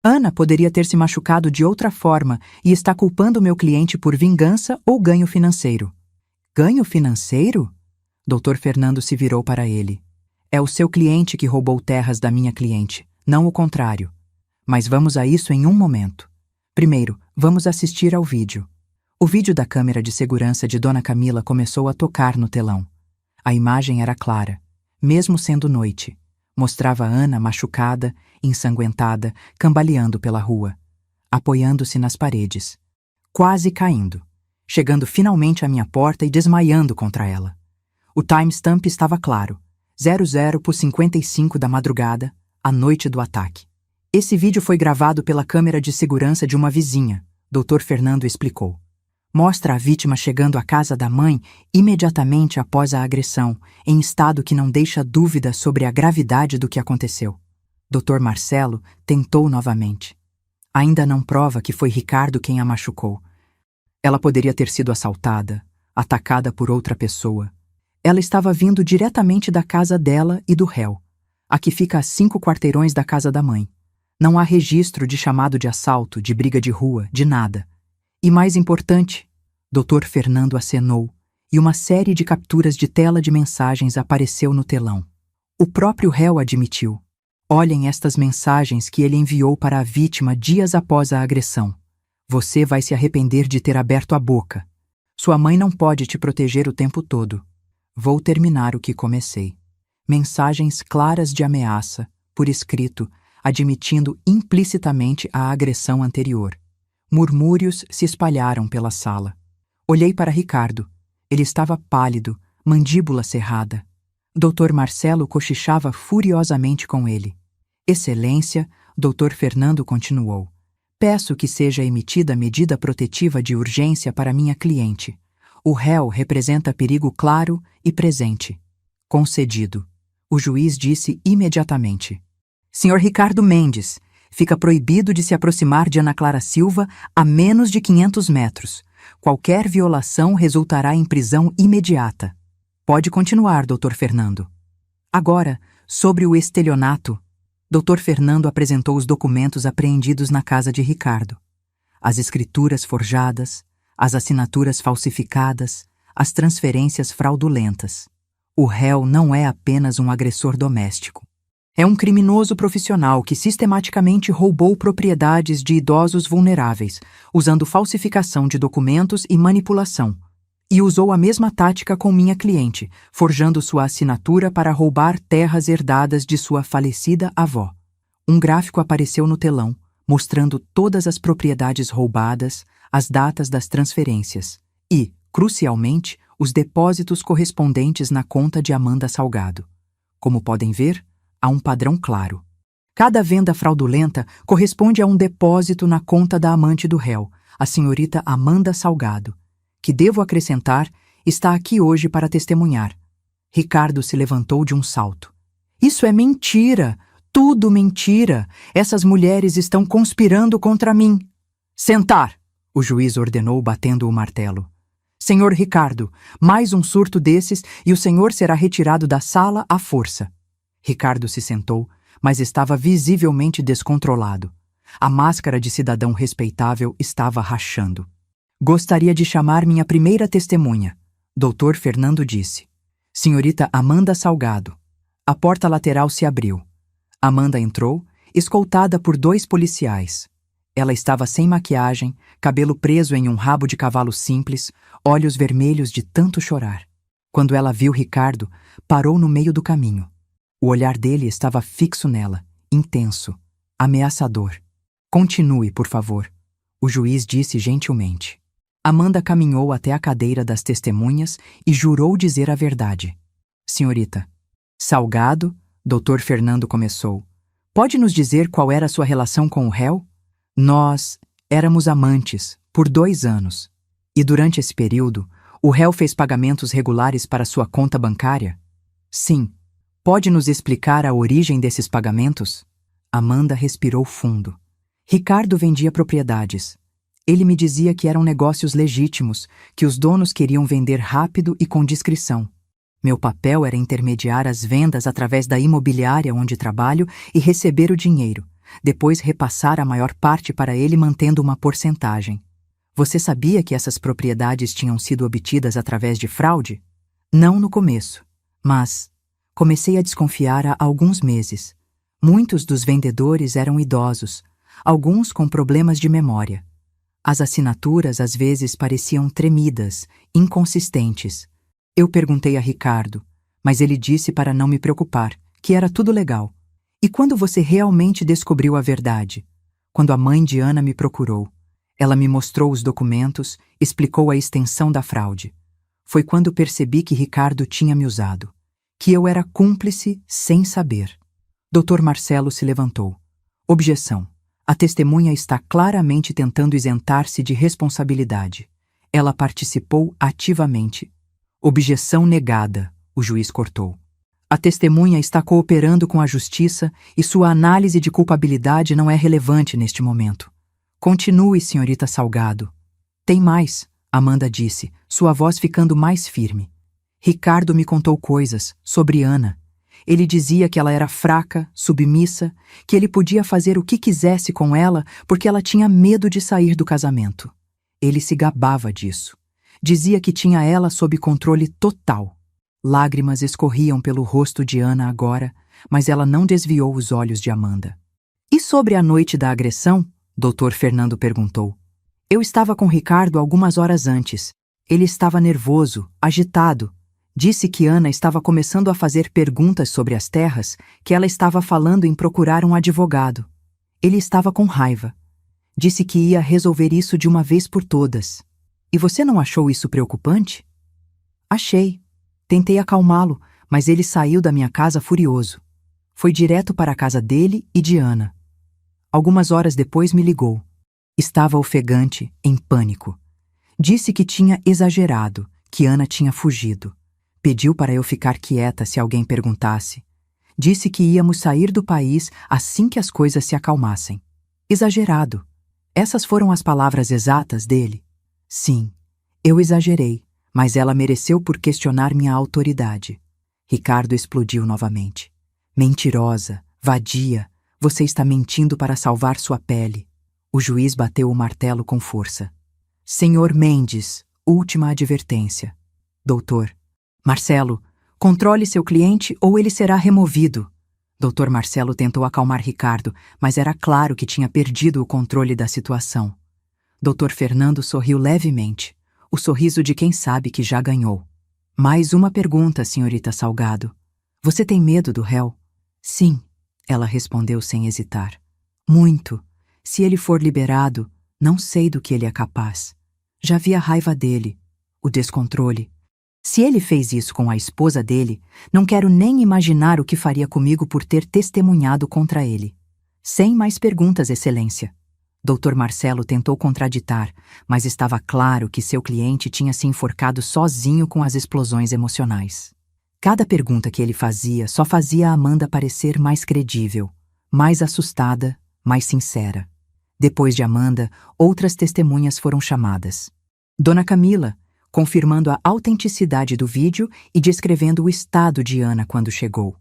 Ana poderia ter se machucado de outra forma e está culpando meu cliente por vingança ou ganho financeiro." "Ganho financeiro?" Dr. Fernando se virou para ele. "É o seu cliente que roubou terras da minha cliente, não o contrário. Mas vamos a isso em um momento. Primeiro, vamos assistir ao vídeo." O vídeo da câmera de segurança de Dona Camila começou a tocar no telão. A imagem era clara, mesmo sendo noite. Mostrava Ana machucada, ensanguentada, cambaleando pela rua, apoiando-se nas paredes, quase caindo, chegando finalmente à minha porta e desmaiando contra ela. O timestamp estava claro, 00:55 da madrugada, a noite do ataque. "Esse vídeo foi gravado pela câmera de segurança de uma vizinha", Dr. Fernando explicou. "Mostra a vítima chegando à casa da mãe imediatamente após a agressão, em estado que não deixa dúvida sobre a gravidade do que aconteceu." Dr. Marcelo tentou novamente. "Ainda não prova que foi Ricardo quem a machucou. Ela poderia ter sido assaltada, atacada por outra pessoa. Ela estava vindo diretamente da casa dela e do réu, a que fica a 5 quarteirões da casa da mãe. Não há registro de chamado de assalto, de briga de rua, de nada. E mais importante", Dr. Fernando acenou, e uma série de capturas de tela de mensagens apareceu no telão. O próprio réu admitiu. Olhem estas mensagens que ele enviou para a vítima dias após a agressão. Você vai se arrepender de ter aberto a boca. Sua mãe não pode te proteger o tempo todo. Vou terminar o que comecei. Mensagens claras de ameaça, por escrito, admitindo implicitamente a agressão anterior. Murmúrios se espalharam pela sala. Olhei para Ricardo. Ele estava pálido, mandíbula cerrada. Dr. Marcelo cochichava furiosamente com ele. Excelência, Dr. Fernando continuou. Peço que seja emitida medida protetiva de urgência para minha cliente. O réu representa perigo claro e presente. Concedido. O juiz disse imediatamente. Sr. Ricardo Mendes, fica proibido de se aproximar de Ana Clara Silva a menos de 500 metros. Qualquer violação resultará em prisão imediata. Pode continuar, Dr. Fernando. Agora, sobre o estelionato, Dr. Fernando apresentou os documentos apreendidos na casa de Ricardo. As escrituras forjadas, as assinaturas falsificadas, as transferências fraudulentas. O réu não é apenas um agressor doméstico. É um criminoso profissional que sistematicamente roubou propriedades de idosos vulneráveis, usando falsificação de documentos e manipulação. E usou a mesma tática com minha cliente, forjando sua assinatura para roubar terras herdadas de sua falecida avó. Um gráfico apareceu no telão, mostrando todas as propriedades roubadas, as datas das transferências e, crucialmente, os depósitos correspondentes na conta de Amanda Salgado. Como podem ver, há um padrão claro. Cada venda fraudulenta corresponde a um depósito na conta da amante do réu, a senhorita Amanda Salgado, que, devo acrescentar, está aqui hoje para testemunhar. Ricardo se levantou de um salto. Isso é mentira! Tudo mentira! Essas mulheres estão conspirando contra mim! Sentar! O juiz ordenou batendo o martelo. Senhor Ricardo, mais um surto desses e o senhor será retirado da sala à força. Ricardo se sentou, mas estava visivelmente descontrolado. A máscara de cidadão respeitável estava rachando. Gostaria de chamar minha primeira testemunha, Dr. Fernando disse. Senhorita Amanda Salgado. A porta lateral se abriu. Amanda entrou, escoltada por 2 policiais. Ela estava sem maquiagem, cabelo preso em um rabo de cavalo simples, olhos vermelhos de tanto chorar. Quando ela viu Ricardo, parou no meio do caminho. O olhar dele estava fixo nela, intenso, ameaçador. Continue, por favor, o juiz disse gentilmente. Amanda caminhou até a cadeira das testemunhas e jurou dizer a verdade. Senhorita. Salgado, Dr. Fernando começou. Pode nos dizer qual era a sua relação com o réu? Nós éramos amantes, por 2 anos. E durante esse período, o réu fez pagamentos regulares para sua conta bancária? Sim. Pode nos explicar a origem desses pagamentos? Amanda respirou fundo. Ricardo vendia propriedades. Ele me dizia que eram negócios legítimos, que os donos queriam vender rápido e com discrição. Meu papel era intermediar as vendas através da imobiliária onde trabalho e receber o dinheiro, depois repassar a maior parte para ele mantendo uma porcentagem. Você sabia que essas propriedades tinham sido obtidas através de fraude? Não no começo, mas comecei a desconfiar há alguns meses. Muitos dos vendedores eram idosos, alguns com problemas de memória. As assinaturas às vezes pareciam tremidas, inconsistentes. Eu perguntei a Ricardo, mas ele disse para não me preocupar, que era tudo legal. E quando você realmente descobriu a verdade? Quando a mãe de Ana me procurou. Ela me mostrou os documentos, explicou a extensão da fraude. Foi quando percebi que Ricardo tinha me usado, que eu era cúmplice sem saber. Dr. Marcelo se levantou. Objeção. A testemunha está claramente tentando isentar-se de responsabilidade. Ela participou ativamente. Objeção negada, o juiz cortou. A testemunha está cooperando com a justiça e sua análise de culpabilidade não é relevante neste momento. Continue, senhorita Salgado. Tem mais, Amanda disse, sua voz ficando mais firme. Ricardo me contou coisas sobre Ana. Ele dizia que ela era fraca, submissa, que ele podia fazer o que quisesse com ela porque ela tinha medo de sair do casamento. Ele se gabava disso. Dizia que tinha ela sob controle total. Lágrimas escorriam pelo rosto de Ana agora, mas ela não desviou os olhos de Amanda. E sobre a noite da agressão? Dr. Fernando perguntou. Eu estava com Ricardo algumas horas antes. Ele estava nervoso, agitado. Disse que Ana estava começando a fazer perguntas sobre as terras, que ela estava falando em procurar um advogado. Ele estava com raiva. Disse que ia resolver isso de uma vez por todas. E você não achou isso preocupante? Achei. Tentei acalmá-lo, mas ele saiu da minha casa furioso. Foi direto para a casa dele e de Ana. Algumas horas depois me ligou. Estava ofegante, em pânico. Disse que tinha exagerado, que Ana tinha fugido. Pediu para eu ficar quieta se alguém perguntasse. Disse que íamos sair do país assim que as coisas se acalmassem. Exagerado. Essas foram as palavras exatas dele? Sim, eu exagerei, mas ela mereceu por questionar minha autoridade. Ricardo explodiu novamente. Mentirosa, vadia, você está mentindo para salvar sua pele. O juiz bateu o martelo com força. Senhor Mendes, última advertência. Doutor. Marcelo, controle seu cliente ou ele será removido. Dr. Marcelo tentou acalmar Ricardo, mas era claro que tinha perdido o controle da situação. Dr. Fernando sorriu levemente, o sorriso de quem sabe que já ganhou. Mais uma pergunta, senhorita Salgado. Você tem medo do réu? Sim, ela respondeu sem hesitar. Muito. Se ele for liberado, não sei do que ele é capaz. Já vi a raiva dele, o descontrole. Se ele fez isso com a esposa dele, não quero nem imaginar o que faria comigo por ter testemunhado contra ele. Sem mais perguntas, Excelência. Dr. Marcelo tentou contraditar, mas estava claro que seu cliente tinha se enforcado sozinho com as explosões emocionais. Cada pergunta que ele fazia só fazia a Amanda parecer mais credível, mais assustada, mais sincera. Depois de Amanda, outras testemunhas foram chamadas. Dona Camila, confirmando a autenticidade do vídeo e descrevendo o estado de Ana quando chegou.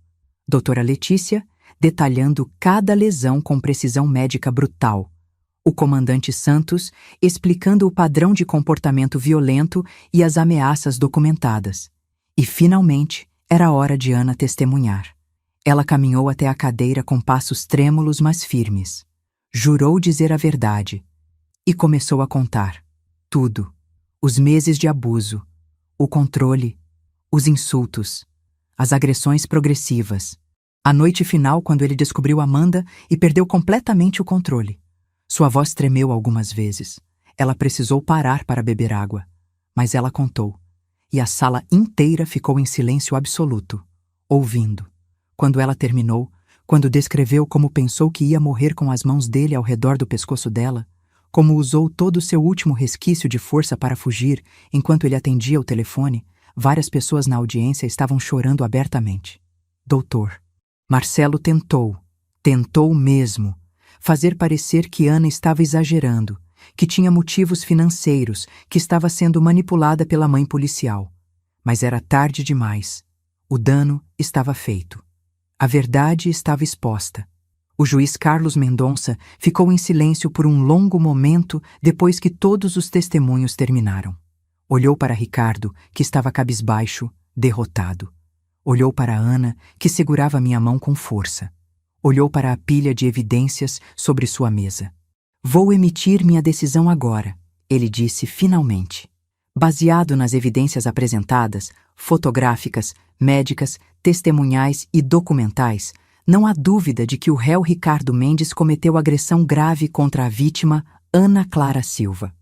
Doutora Letícia, detalhando cada lesão com precisão médica brutal. O comandante Santos, explicando o padrão de comportamento violento e as ameaças documentadas. E, finalmente, era hora de Ana testemunhar. Ela caminhou até a cadeira com passos trêmulos, mas firmes. Jurou dizer a verdade. E começou a contar. Tudo. Os meses de abuso, o controle, os insultos, as agressões progressivas. A noite final, quando ele descobriu Amanda e perdeu completamente o controle. Sua voz tremeu algumas vezes. Ela precisou parar para beber água. Mas ela contou. E a sala inteira ficou em silêncio absoluto, ouvindo. Quando ela terminou, quando descreveu como pensou que ia morrer com as mãos dele ao redor do pescoço dela, como usou todo o seu último resquício de força para fugir enquanto ele atendia o telefone, várias pessoas na audiência estavam chorando abertamente. Doutor. Marcelo tentou mesmo, fazer parecer que Ana estava exagerando, que tinha motivos financeiros, que estava sendo manipulada pela mãe policial. Mas era tarde demais. O dano estava feito. A verdade estava exposta. O juiz Carlos Mendonça ficou em silêncio por um longo momento depois que todos os testemunhos terminaram. Olhou para Ricardo, que estava cabisbaixo, derrotado. Olhou para Ana, que segurava minha mão com força. Olhou para a pilha de evidências sobre sua mesa. Vou emitir minha decisão agora, ele disse finalmente. Baseado nas evidências apresentadas, fotográficas, médicas, testemunhais e documentais, não há dúvida de que o réu Ricardo Mendes cometeu agressão grave contra a vítima Ana Clara Silva.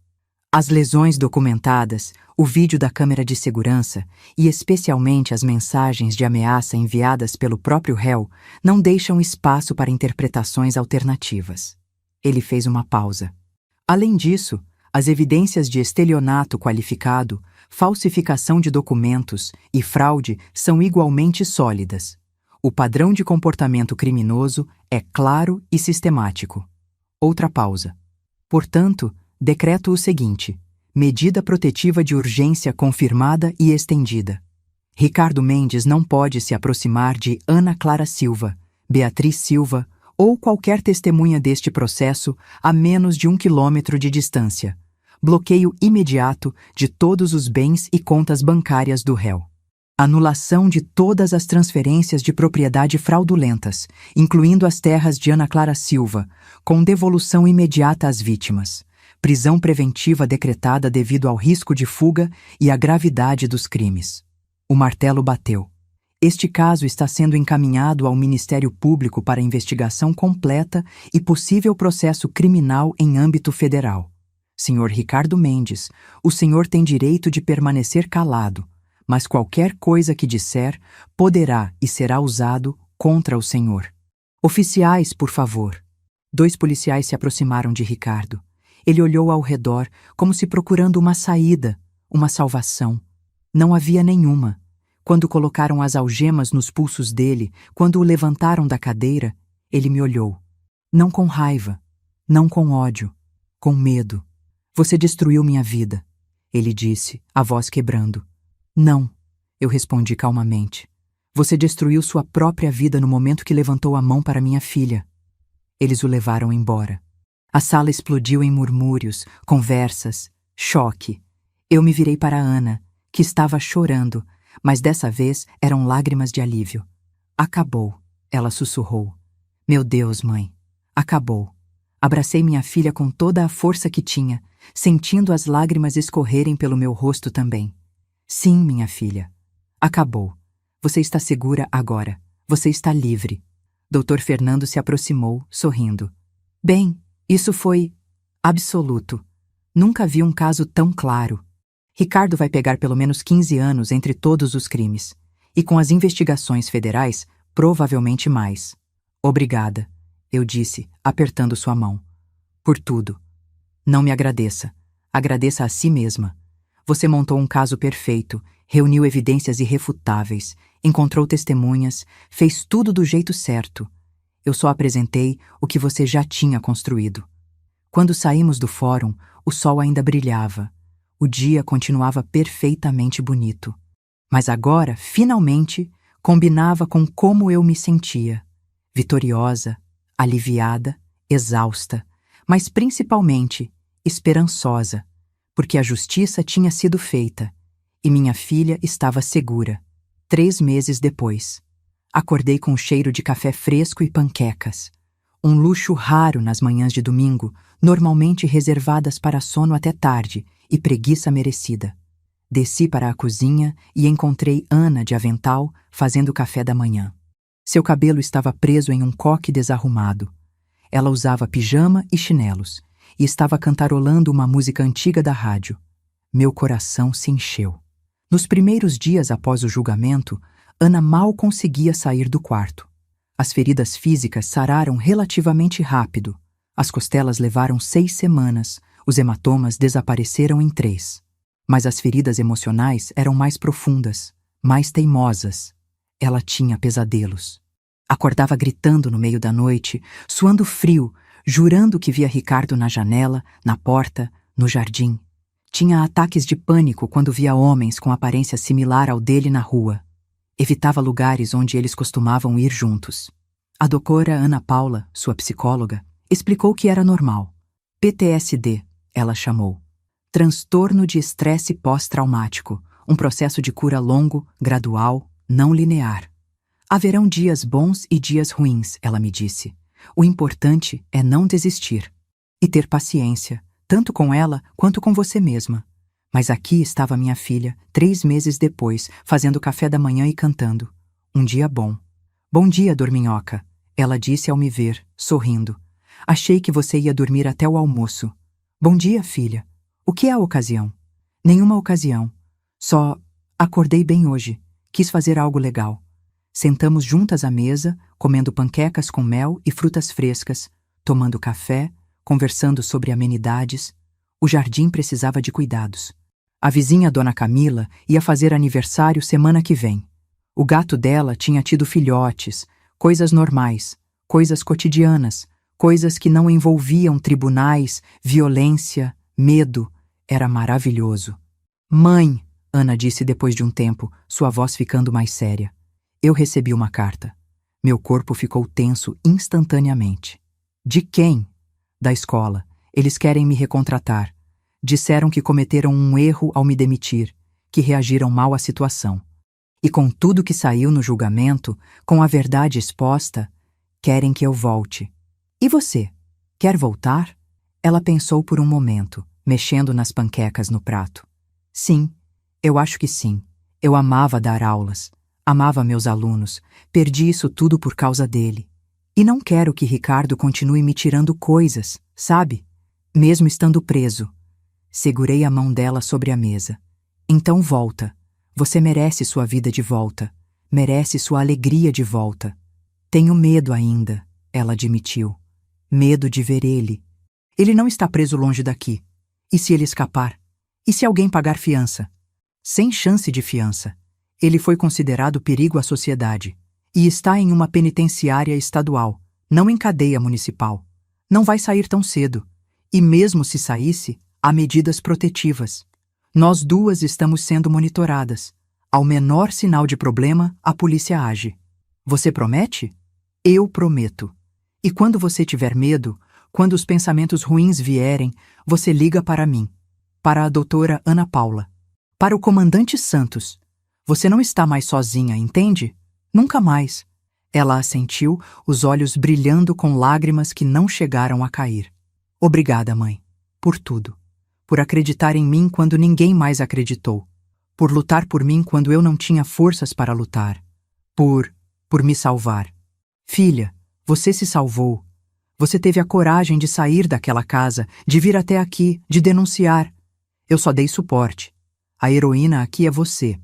As lesões documentadas, o vídeo da câmera de segurança e especialmente as mensagens de ameaça enviadas pelo próprio réu não deixam espaço para interpretações alternativas. Ele fez uma pausa. Além disso, as evidências de estelionato qualificado, falsificação de documentos e fraude são igualmente sólidas. O padrão de comportamento criminoso é claro e sistemático. Outra pausa. Portanto, decreto o seguinte: medida protetiva de urgência confirmada e estendida. Ricardo Mendes não pode se aproximar de Ana Clara Silva, Beatriz Silva ou qualquer testemunha deste processo a menos de 1 quilômetro de distância. Bloqueio imediato de todos os bens e contas bancárias do réu. Anulação de todas as transferências de propriedade fraudulentas, incluindo as terras de Ana Clara Silva, com devolução imediata às vítimas. Prisão preventiva decretada devido ao risco de fuga e à gravidade dos crimes. O martelo bateu. Este caso está sendo encaminhado ao Ministério Público para investigação completa e possível processo criminal em âmbito federal. Senhor Ricardo Mendes, o senhor tem direito de permanecer calado, mas qualquer coisa que disser poderá e será usado contra o senhor. Oficiais, por favor. 2 policiais se aproximaram de Ricardo. Ele olhou ao redor, como se procurando uma saída, uma salvação. Não havia nenhuma. Quando colocaram as algemas nos pulsos dele, quando o levantaram da cadeira, ele me olhou. Não com raiva, não com ódio, com medo. Você destruiu minha vida, ele disse, a voz quebrando. Não, eu respondi calmamente. Você destruiu sua própria vida no momento que levantou a mão para minha filha. Eles o levaram embora. A sala explodiu em murmúrios, conversas, choque. Eu me virei para Ana, que estava chorando, mas dessa vez eram lágrimas de alívio. Acabou, ela sussurrou. Meu Deus, mãe, acabou. Abracei minha filha com toda a força que tinha, sentindo as lágrimas escorrerem pelo meu rosto também. Sim, minha filha. Acabou. Você está segura agora. Você está livre. Dr. Fernando se aproximou, sorrindo. Bem, isso foi absoluto. Nunca vi um caso tão claro. Ricardo vai pegar pelo menos 15 anos entre todos os crimes. E com as investigações federais, provavelmente mais. Obrigada, eu disse, apertando sua mão. Por tudo. Não me agradeça. Agradeça a si mesma. Você montou um caso perfeito, reuniu evidências irrefutáveis, encontrou testemunhas, fez tudo do jeito certo. Eu só apresentei o que você já tinha construído. Quando saímos do fórum, o sol ainda brilhava. O dia continuava perfeitamente bonito. Mas agora, finalmente, combinava com como eu me sentia. Vitoriosa, aliviada, exausta, mas principalmente esperançosa, porque a justiça tinha sido feita e minha filha estava segura. 3 meses depois, acordei com o cheiro de café fresco e panquecas, um luxo raro nas manhãs de domingo, normalmente reservadas para sono até tarde e preguiça merecida. Desci para a cozinha e encontrei Ana de avental fazendo o café da manhã. Seu cabelo estava preso em um coque desarrumado. Ela usava pijama e chinelos e estava cantarolando uma música antiga da rádio. Meu coração se encheu. Nos primeiros dias após o julgamento, Ana mal conseguia sair do quarto. As feridas físicas sararam relativamente rápido. As costelas levaram 6 semanas, os hematomas desapareceram em 3. Mas as feridas emocionais eram mais profundas, mais teimosas. Ela tinha pesadelos. Acordava gritando no meio da noite, suando frio, jurando que via Ricardo na janela, na porta, no jardim. Tinha ataques de pânico quando via homens com aparência similar ao dele na rua. Evitava lugares onde eles costumavam ir juntos. A doutora Ana Paula, sua psicóloga, explicou que era normal. PTSD, ela chamou. Transtorno de estresse pós-traumático, um processo de cura longo, gradual, não linear. Haverão dias bons e dias ruins, ela me disse. O importante é não desistir. E ter paciência, tanto com ela quanto com você mesma. Mas aqui estava minha filha, 3 meses depois, fazendo café da manhã e cantando. Um dia bom. Bom dia, dorminhoca, ela disse ao me ver, sorrindo. Achei que você ia dormir até o almoço. Bom dia, filha. O que é a ocasião? Nenhuma ocasião. Só acordei bem hoje. Quis fazer algo legal. Sentamos juntas à mesa, comendo panquecas com mel e frutas frescas, tomando café, conversando sobre amenidades. O jardim precisava de cuidados. A vizinha Dona Camila ia fazer aniversário semana que vem. O gato dela tinha tido filhotes, coisas normais, coisas cotidianas, coisas que não envolviam tribunais, violência, medo. Era maravilhoso. Mãe, Ana disse depois de um tempo, sua voz ficando mais séria. Eu recebi uma carta. Meu corpo ficou tenso instantaneamente. De quem? Da escola. Eles querem me recontratar. Disseram que cometeram um erro ao me demitir, que reagiram mal à situação. E com tudo que saiu no julgamento, com a verdade exposta, querem que eu volte. E você? Quer voltar? Ela pensou por um momento, mexendo nas panquecas no prato. Sim, eu acho que sim. Eu amava dar aulas, amava meus alunos, perdi isso tudo por causa dele. E não quero que Ricardo continue me tirando coisas, sabe? Mesmo estando preso. Segurei a mão dela sobre a mesa. Então volta. Você merece sua vida de volta. Merece sua alegria de volta. Tenho medo ainda, ela admitiu. Medo de ver ele. Ele não está preso longe daqui. E se ele escapar? E se alguém pagar fiança? Sem chance de fiança. Ele foi considerado perigo à sociedade. E está em uma penitenciária estadual, não em cadeia municipal. Não vai sair tão cedo. E mesmo se saísse, há medidas protetivas. Nós duas estamos sendo monitoradas. Ao menor sinal de problema, a polícia age. Você promete? Eu prometo. E quando você tiver medo, quando os pensamentos ruins vierem, você liga para mim, para a doutora Ana Paula, para o comandante Santos. Você não está mais sozinha, entende? Nunca mais. Ela assentiu, os olhos brilhando com lágrimas que não chegaram a cair. Obrigada, mãe, por tudo. Por acreditar em mim quando ninguém mais acreditou. Por lutar por mim quando eu não tinha forças para lutar. Por me salvar. Filha, você se salvou. Você teve a coragem de sair daquela casa, de vir até aqui, de denunciar. Eu só dei suporte. A heroína aqui é você.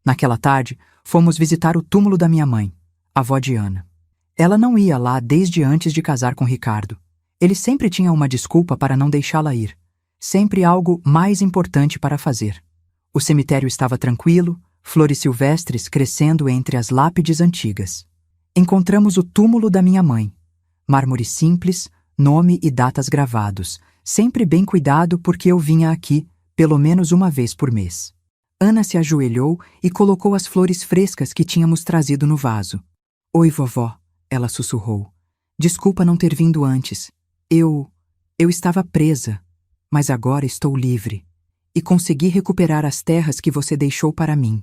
Naquela tarde, fomos visitar o túmulo da minha mãe, a avó Diana. Ela não ia lá desde antes de casar com Ricardo. Ele sempre tinha uma desculpa para não deixá-la ir. Sempre algo mais importante para fazer. O cemitério estava tranquilo, flores silvestres crescendo entre as lápides antigas. Encontramos o túmulo da minha mãe. Mármore simples, nome e datas gravados, sempre bem cuidado porque eu vinha aqui, pelo menos uma vez por mês. Ana se ajoelhou e colocou as flores frescas que tínhamos trazido no vaso. Oi, vovó, ela sussurrou. Desculpa não ter vindo antes. Eu estava presa, mas agora estou livre. E consegui recuperar as terras que você deixou para mim.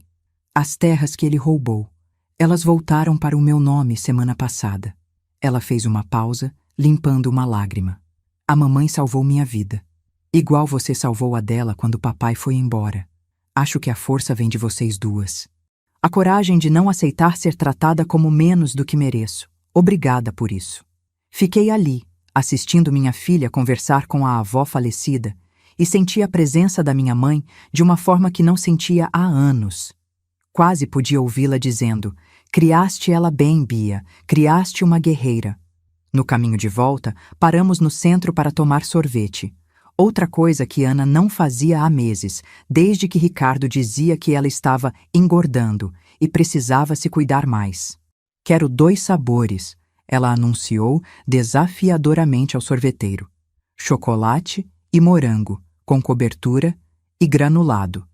As terras que ele roubou. Elas voltaram para o meu nome semana passada. Ela fez uma pausa, limpando uma lágrima. A mamãe salvou minha vida. Igual você salvou a dela quando papai foi embora. Acho que a força vem de vocês duas. A coragem de não aceitar ser tratada como menos do que mereço. Obrigada por isso. Fiquei ali, assistindo minha filha conversar com a avó falecida, e senti a presença da minha mãe de uma forma que não sentia há anos. Quase podia ouvi-la dizendo: criaste ela bem, Bia, criaste uma guerreira. No caminho de volta, paramos no centro para tomar sorvete. Outra coisa que Ana não fazia há meses, desde que Ricardo dizia que ela estava engordando e precisava se cuidar mais. Quero 2 sabores, ela anunciou desafiadoramente ao sorveteiro. Chocolate e morango, com cobertura e granulado.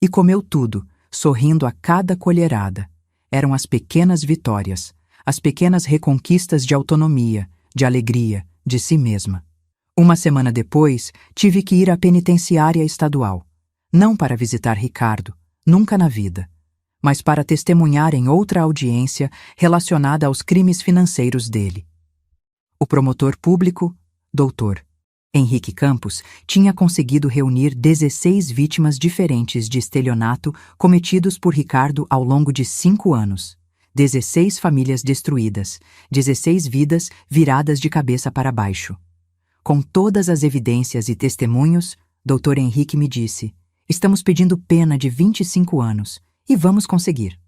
E comeu tudo, sorrindo a cada colherada. Eram as pequenas vitórias, as pequenas reconquistas de autonomia, de alegria, de si mesma. Uma semana depois, tive que ir à penitenciária estadual. Não para visitar Ricardo, nunca na vida, mas para testemunhar em outra audiência relacionada aos crimes financeiros dele. O promotor público, Dr. Henrique Campos, tinha conseguido reunir 16 vítimas diferentes de estelionato cometidos por Ricardo ao longo de 5 anos. 16 famílias destruídas, 16 vidas viradas de cabeça para baixo. Com todas as evidências e testemunhos, Dr. Henrique me disse: estamos pedindo pena de 25 anos e vamos conseguir.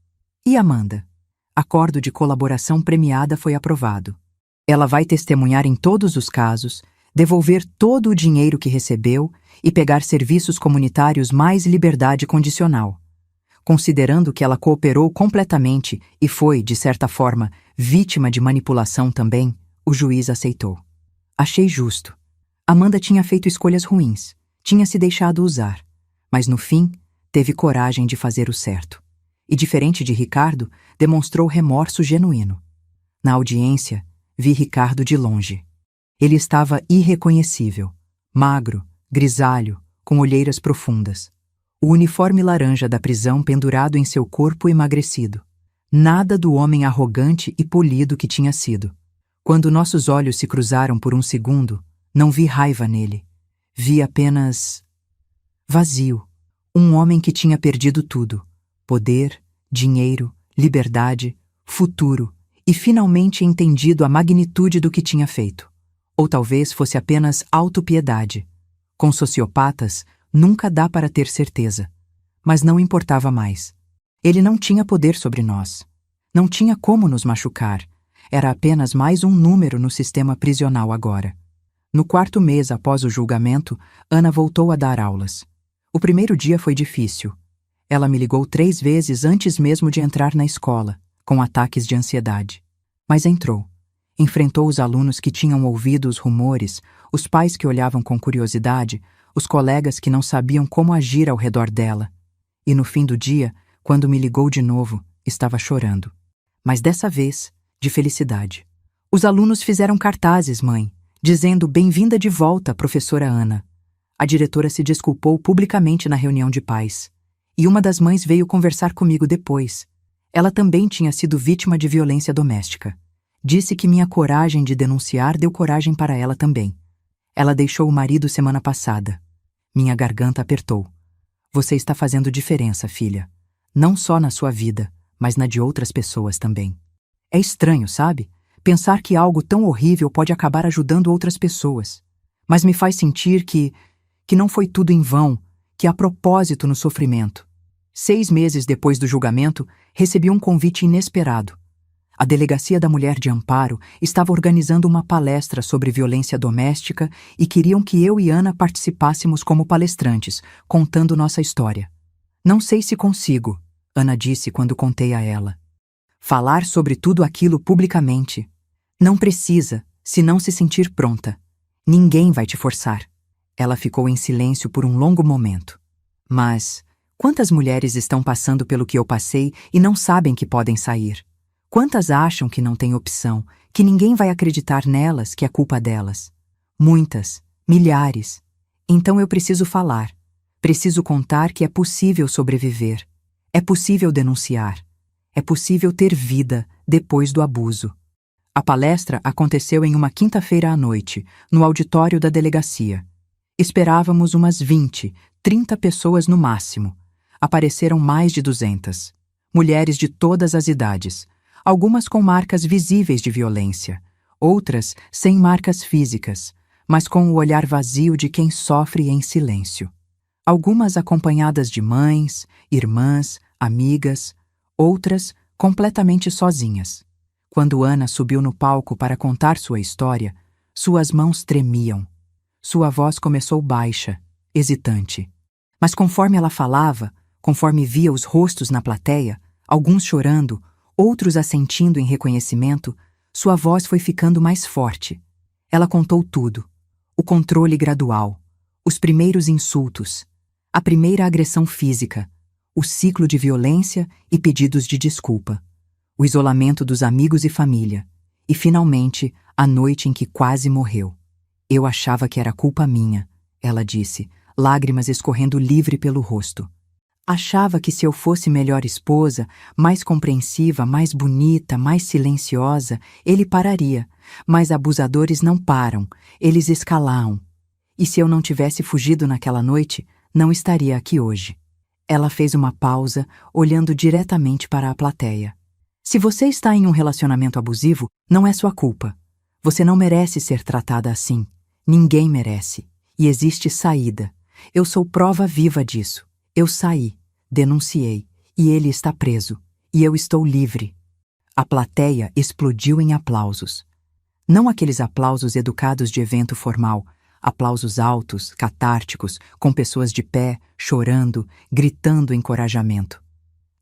E Amanda? Acordo de colaboração premiada foi aprovado. Ela vai testemunhar em todos os casos, devolver todo o dinheiro que recebeu e pegar serviços comunitários mais liberdade condicional. Considerando que ela cooperou completamente e foi, de certa forma, vítima de manipulação também, o juiz aceitou. Achei justo. Amanda tinha feito escolhas ruins, tinha se deixado usar, mas no fim, teve coragem de fazer o certo. E, diferente de Ricardo, demonstrou remorso genuíno. Na audiência, vi Ricardo de longe. Ele estava irreconhecível, magro, grisalho, com olheiras profundas. O uniforme laranja da prisão pendurado em seu corpo emagrecido. Nada do homem arrogante e polido que tinha sido. Quando nossos olhos se cruzaram por um segundo, não vi raiva nele. Vi apenas vazio. Um homem que tinha perdido tudo: poder, dinheiro, liberdade, futuro, e finalmente entendido a magnitude do que tinha feito. Ou talvez fosse apenas autopiedade. Com sociopatas, nunca dá para ter certeza. Mas não importava mais. Ele não tinha poder sobre nós. Não tinha como nos machucar. Era apenas mais um número no sistema prisional agora. No 4º mês após o julgamento, Ana voltou a dar aulas. O primeiro dia foi difícil. Ela me ligou 3 vezes antes mesmo de entrar na escola, com ataques de ansiedade. Mas entrou. Enfrentou os alunos que tinham ouvido os rumores, os pais que olhavam com curiosidade, os colegas que não sabiam como agir ao redor dela. E no fim do dia, quando me ligou de novo, estava chorando. Mas dessa vez, de felicidade. Os alunos fizeram cartazes, mãe, dizendo "Bem-vinda de volta, professora Ana". A diretora se desculpou publicamente na reunião de pais. E uma das mães veio conversar comigo depois. Ela também tinha sido vítima de violência doméstica. Disse que minha coragem de denunciar deu coragem para ela também. Ela deixou o marido semana passada. Minha garganta apertou. Você está fazendo diferença, filha. Não só na sua vida, mas na de outras pessoas também. É estranho, sabe? Pensar que algo tão horrível pode acabar ajudando outras pessoas. Mas me faz sentir que não foi tudo em vão, que há propósito no sofrimento. 6 meses depois do julgamento, recebi um convite inesperado. A Delegacia da Mulher de Amparo estava organizando uma palestra sobre violência doméstica e queriam que eu e Ana participássemos como palestrantes, contando nossa história. Não sei se consigo, Ana disse quando contei a ela. Falar sobre tudo aquilo publicamente. Não precisa, se não se sentir pronta. Ninguém vai te forçar. Ela ficou em silêncio por um longo momento. Mas quantas mulheres estão passando pelo que eu passei e não sabem que podem sair? Quantas acham que não têm opção, que ninguém vai acreditar nelas, que é culpa delas? Muitas, milhares. Então eu preciso falar. Preciso contar que é possível sobreviver. É possível denunciar. É possível ter vida depois do abuso. A palestra aconteceu em uma quinta-feira à noite, no auditório da delegacia. Esperávamos umas 20, 30 pessoas no máximo. Apareceram mais de 200. Mulheres de todas as idades. Algumas com marcas visíveis de violência, outras sem marcas físicas, mas com o olhar vazio de quem sofre em silêncio. Algumas acompanhadas de mães, irmãs, amigas, outras completamente sozinhas. Quando Ana subiu no palco para contar sua história, suas mãos tremiam. Sua voz começou baixa, hesitante. Mas conforme ela falava, conforme via os rostos na plateia, alguns chorando, outros assentindo em reconhecimento, sua voz foi ficando mais forte. Ela contou tudo. O controle gradual, os primeiros insultos, a primeira agressão física, o ciclo de violência e pedidos de desculpa, o isolamento dos amigos e família, e, finalmente, a noite em que quase morreu. Eu achava que era culpa minha, ela disse, lágrimas escorrendo livre pelo rosto. Achava que se eu fosse melhor esposa, mais compreensiva, mais bonita, mais silenciosa, ele pararia. Mas abusadores não param, eles escalam. E se eu não tivesse fugido naquela noite, não estaria aqui hoje. Ela fez uma pausa, olhando diretamente para a plateia. Se você está em um relacionamento abusivo, não é sua culpa. Você não merece ser tratada assim. Ninguém merece. E existe saída. Eu sou prova viva disso. Eu saí, denunciei, e ele está preso, e eu estou livre. A plateia explodiu em aplausos. Não aqueles aplausos educados de evento formal, aplausos altos, catárticos, com pessoas de pé, chorando, gritando encorajamento.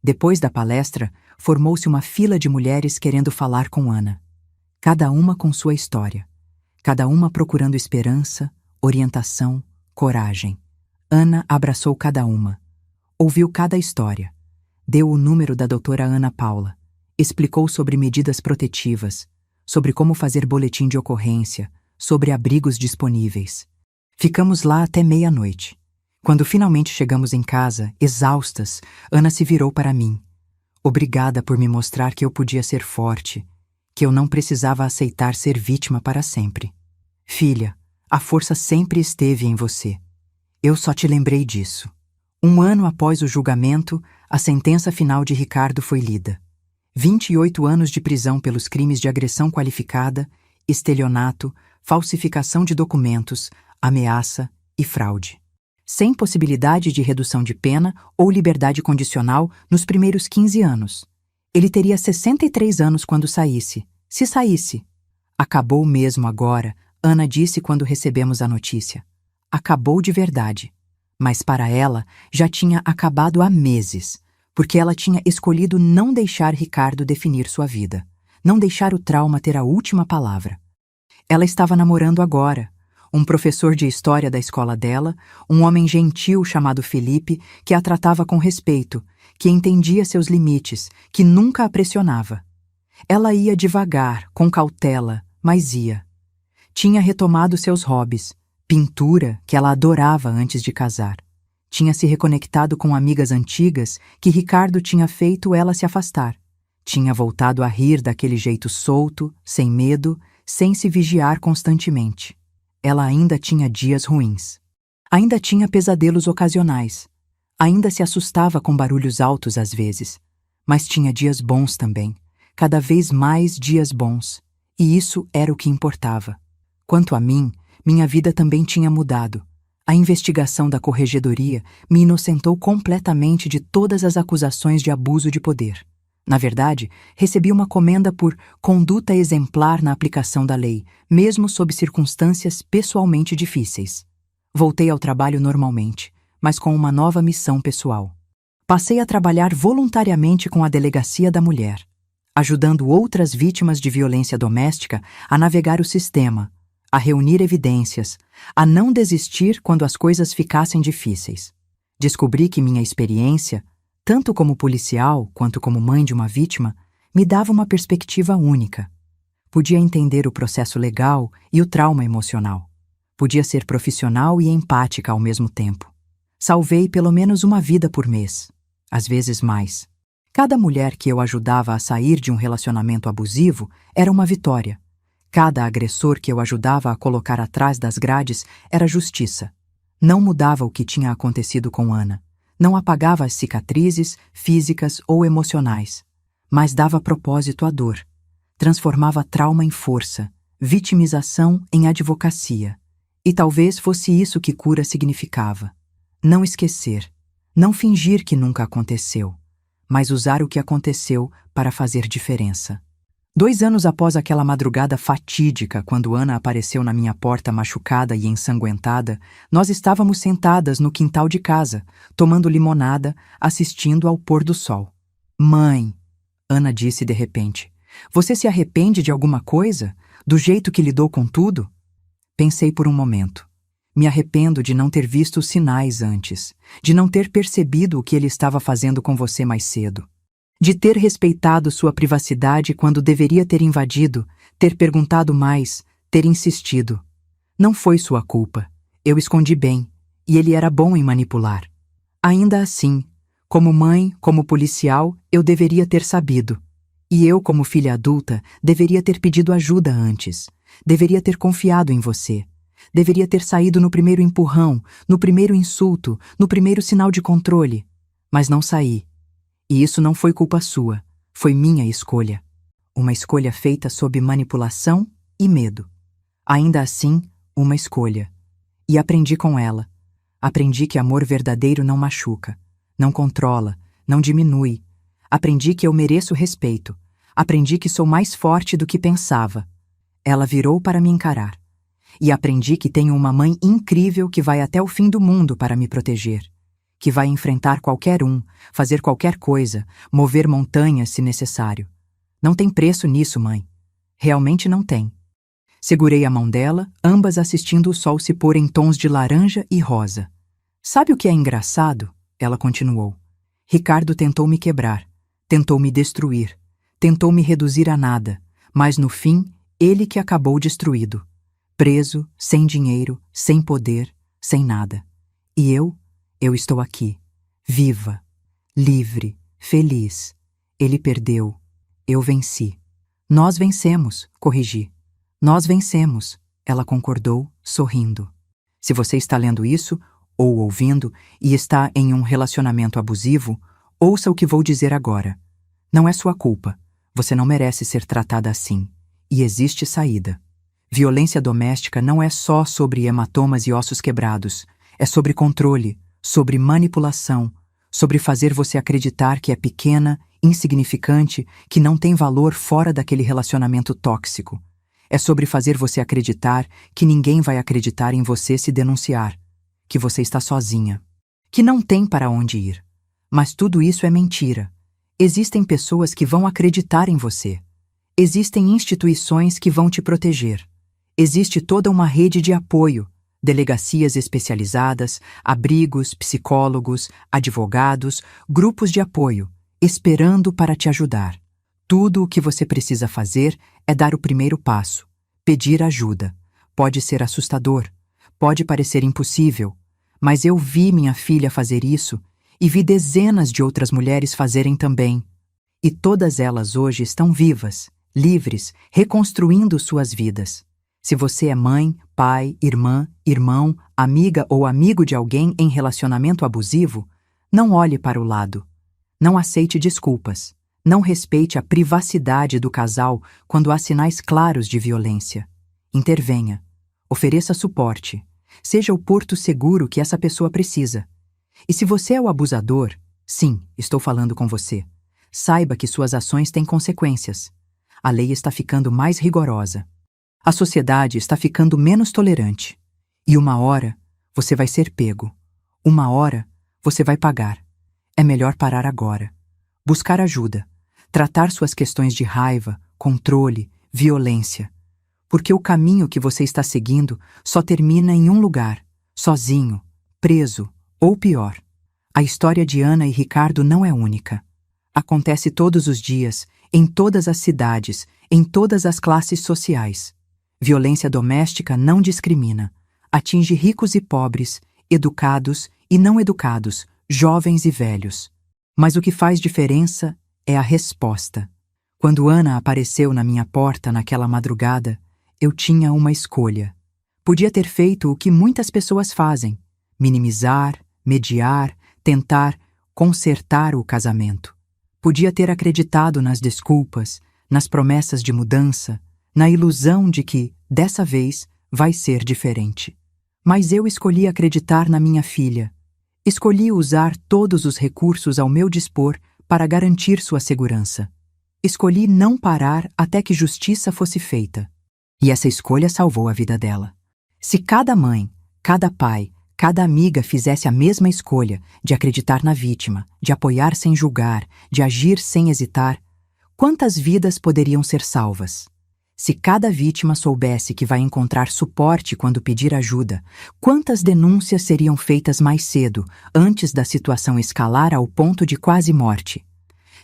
Depois da palestra, formou-se uma fila de mulheres querendo falar com Ana. Cada uma com sua história. Cada uma procurando esperança, orientação, coragem. Ana abraçou cada uma. Ouviu cada história. Deu o número da doutora Ana Paula. Explicou sobre medidas protetivas, sobre como fazer boletim de ocorrência, sobre abrigos disponíveis. Ficamos lá até meia-noite. Quando finalmente chegamos em casa, exaustas, Ana se virou para mim. Obrigada por me mostrar que eu podia ser forte, que eu não precisava aceitar ser vítima para sempre. Filha, a força sempre esteve em você. Eu só te lembrei disso. 1 ano após o julgamento, a sentença final de Ricardo foi lida. 28 anos de prisão pelos crimes de agressão qualificada, estelionato, falsificação de documentos, ameaça e fraude. Sem possibilidade de redução de pena ou liberdade condicional nos primeiros 15 anos. Ele teria 63 anos quando saísse, se saísse. Acabou mesmo agora, Ana disse quando recebemos a notícia. Acabou de verdade. Mas para ela, já tinha acabado há meses, porque ela tinha escolhido não deixar Ricardo definir sua vida, não deixar o trauma ter a última palavra. Ela estava namorando agora. Um professor de história da escola dela, um homem gentil chamado Felipe, que a tratava com respeito, que entendia seus limites, que nunca a pressionava. Ela ia devagar, com cautela, mas ia. Tinha retomado seus hobbies, pintura, que ela adorava antes de casar. Tinha se reconectado com amigas antigas que Ricardo tinha feito ela se afastar. Tinha voltado a rir daquele jeito solto, sem medo, sem se vigiar constantemente. Ela ainda tinha dias ruins. Ainda tinha pesadelos ocasionais. Ainda se assustava com barulhos altos às vezes. Mas tinha dias bons também. Cada vez mais dias bons. E isso era o que importava. Quanto a mim, minha vida também tinha mudado. A investigação da corregedoria me inocentou completamente de todas as acusações de abuso de poder. Na verdade, recebi uma comenda por conduta exemplar na aplicação da lei, mesmo sob circunstâncias pessoalmente difíceis. Voltei ao trabalho normalmente, mas com uma nova missão pessoal. Passei a trabalhar voluntariamente com a Delegacia da Mulher, ajudando outras vítimas de violência doméstica a navegar o sistema, a reunir evidências, a não desistir quando as coisas ficassem difíceis. Descobri que minha experiência, tanto como policial quanto como mãe de uma vítima, me dava uma perspectiva única. Podia entender o processo legal e o trauma emocional. Podia ser profissional e empática ao mesmo tempo. Salvei pelo menos uma vida por mês, às vezes mais. Cada mulher que eu ajudava a sair de um relacionamento abusivo era uma vitória. Cada agressor que eu ajudava a colocar atrás das grades era justiça. Não mudava o que tinha acontecido com Ana. Não apagava as cicatrizes físicas ou emocionais, mas dava propósito à dor. Transformava trauma em força, vitimização em advocacia. E talvez fosse isso que cura significava. Não esquecer, não fingir que nunca aconteceu, mas usar o que aconteceu para fazer diferença. 2 anos após aquela madrugada fatídica, quando Ana apareceu na minha porta machucada e ensanguentada, nós estávamos sentadas no quintal de casa, tomando limonada, assistindo ao pôr do sol. Mãe, Ana disse de repente, você se arrepende de alguma coisa? Do jeito que lidou com tudo? Pensei por um momento. Me arrependo de não ter visto os sinais antes, de não ter percebido o que ele estava fazendo com você mais cedo. De ter respeitado sua privacidade quando deveria ter invadido, ter perguntado mais, ter insistido. Não foi sua culpa. Eu escondi bem, e ele era bom em manipular. Ainda assim, como mãe, como policial, eu deveria ter sabido. E eu, como filha adulta, deveria ter pedido ajuda antes. Deveria ter confiado em você. Deveria ter saído no primeiro empurrão, no primeiro insulto, no primeiro sinal de controle. Mas não saí. E isso não foi culpa sua, foi minha escolha. Uma escolha feita sob manipulação e medo. Ainda assim, uma escolha. E aprendi com ela. Aprendi que amor verdadeiro não machuca, não controla, não diminui. Aprendi que eu mereço respeito. Aprendi que sou mais forte do que pensava. Ela virou para me encarar. E aprendi que tenho uma mãe incrível que vai até o fim do mundo para me proteger. Que vai enfrentar qualquer um, fazer qualquer coisa, mover montanhas se necessário. Não tem preço nisso, mãe. Realmente não tem. Segurei a mão dela, ambas assistindo o sol se pôr em tons de laranja e rosa. Sabe o que é engraçado? Ela continuou. Ricardo tentou me quebrar, tentou me destruir, tentou me reduzir a nada, mas no fim, ele que acabou destruído. Preso, sem dinheiro, sem poder, sem nada. E eu Eu estou aqui, viva, livre, feliz. Ele perdeu, eu venci. Nós vencemos, corrigi. Nós vencemos, ela concordou, sorrindo. Se você está lendo isso, ou ouvindo, e está em um relacionamento abusivo, ouça o que vou dizer agora. Não é sua culpa. Você não merece ser tratada assim. E existe saída. Violência doméstica não é só sobre hematomas e ossos quebrados. É sobre controle, sobre manipulação, sobre fazer você acreditar que é pequena, insignificante, que não tem valor fora daquele relacionamento tóxico. É sobre fazer você acreditar que ninguém vai acreditar em você se denunciar, que você está sozinha, que não tem para onde ir. Mas tudo isso é mentira. Existem pessoas que vão acreditar em você. Existem instituições que vão te proteger. Existe toda uma rede de apoio, delegacias especializadas, abrigos, psicólogos, advogados, grupos de apoio, esperando para te ajudar. Tudo o que você precisa fazer é dar o primeiro passo, pedir ajuda. Pode ser assustador, pode parecer impossível, mas eu vi minha filha fazer isso e vi dezenas de outras mulheres fazerem também. E todas elas hoje estão vivas, livres, reconstruindo suas vidas. Se você é mãe, pai, irmã, irmão, amiga ou amigo de alguém em relacionamento abusivo, não olhe para o lado. Não aceite desculpas. Não respeite a privacidade do casal quando há sinais claros de violência. Intervenha. Ofereça suporte. Seja o porto seguro que essa pessoa precisa. E se você é o abusador, sim, estou falando com você, saiba que suas ações têm consequências. A lei está ficando mais rigorosa. A sociedade está ficando menos tolerante. E uma hora, você vai ser pego. Uma hora, você vai pagar. É melhor parar agora. Buscar ajuda. Tratar suas questões de raiva, controle, violência. Porque o caminho que você está seguindo só termina em um lugar, sozinho, preso, ou pior. A história de Ana e Ricardo não é única. Acontece todos os dias, em todas as cidades, em todas as classes sociais. Violência doméstica não discrimina. Atinge ricos e pobres, educados e não educados, jovens e velhos. Mas o que faz diferença é a resposta. Quando Ana apareceu na minha porta naquela madrugada, eu tinha uma escolha. Podia ter feito o que muitas pessoas fazem: minimizar, mediar, tentar consertar o casamento. Podia ter acreditado nas desculpas, nas promessas de mudança, na ilusão de que, dessa vez, vai ser diferente. Mas eu escolhi acreditar na minha filha. Escolhi usar todos os recursos ao meu dispor para garantir sua segurança. Escolhi não parar até que justiça fosse feita. E essa escolha salvou a vida dela. Se cada mãe, cada pai, cada amiga fizesse a mesma escolha de acreditar na vítima, de apoiar sem julgar, de agir sem hesitar, quantas vidas poderiam ser salvas? Se cada vítima soubesse que vai encontrar suporte quando pedir ajuda, quantas denúncias seriam feitas mais cedo, antes da situação escalar ao ponto de quase morte?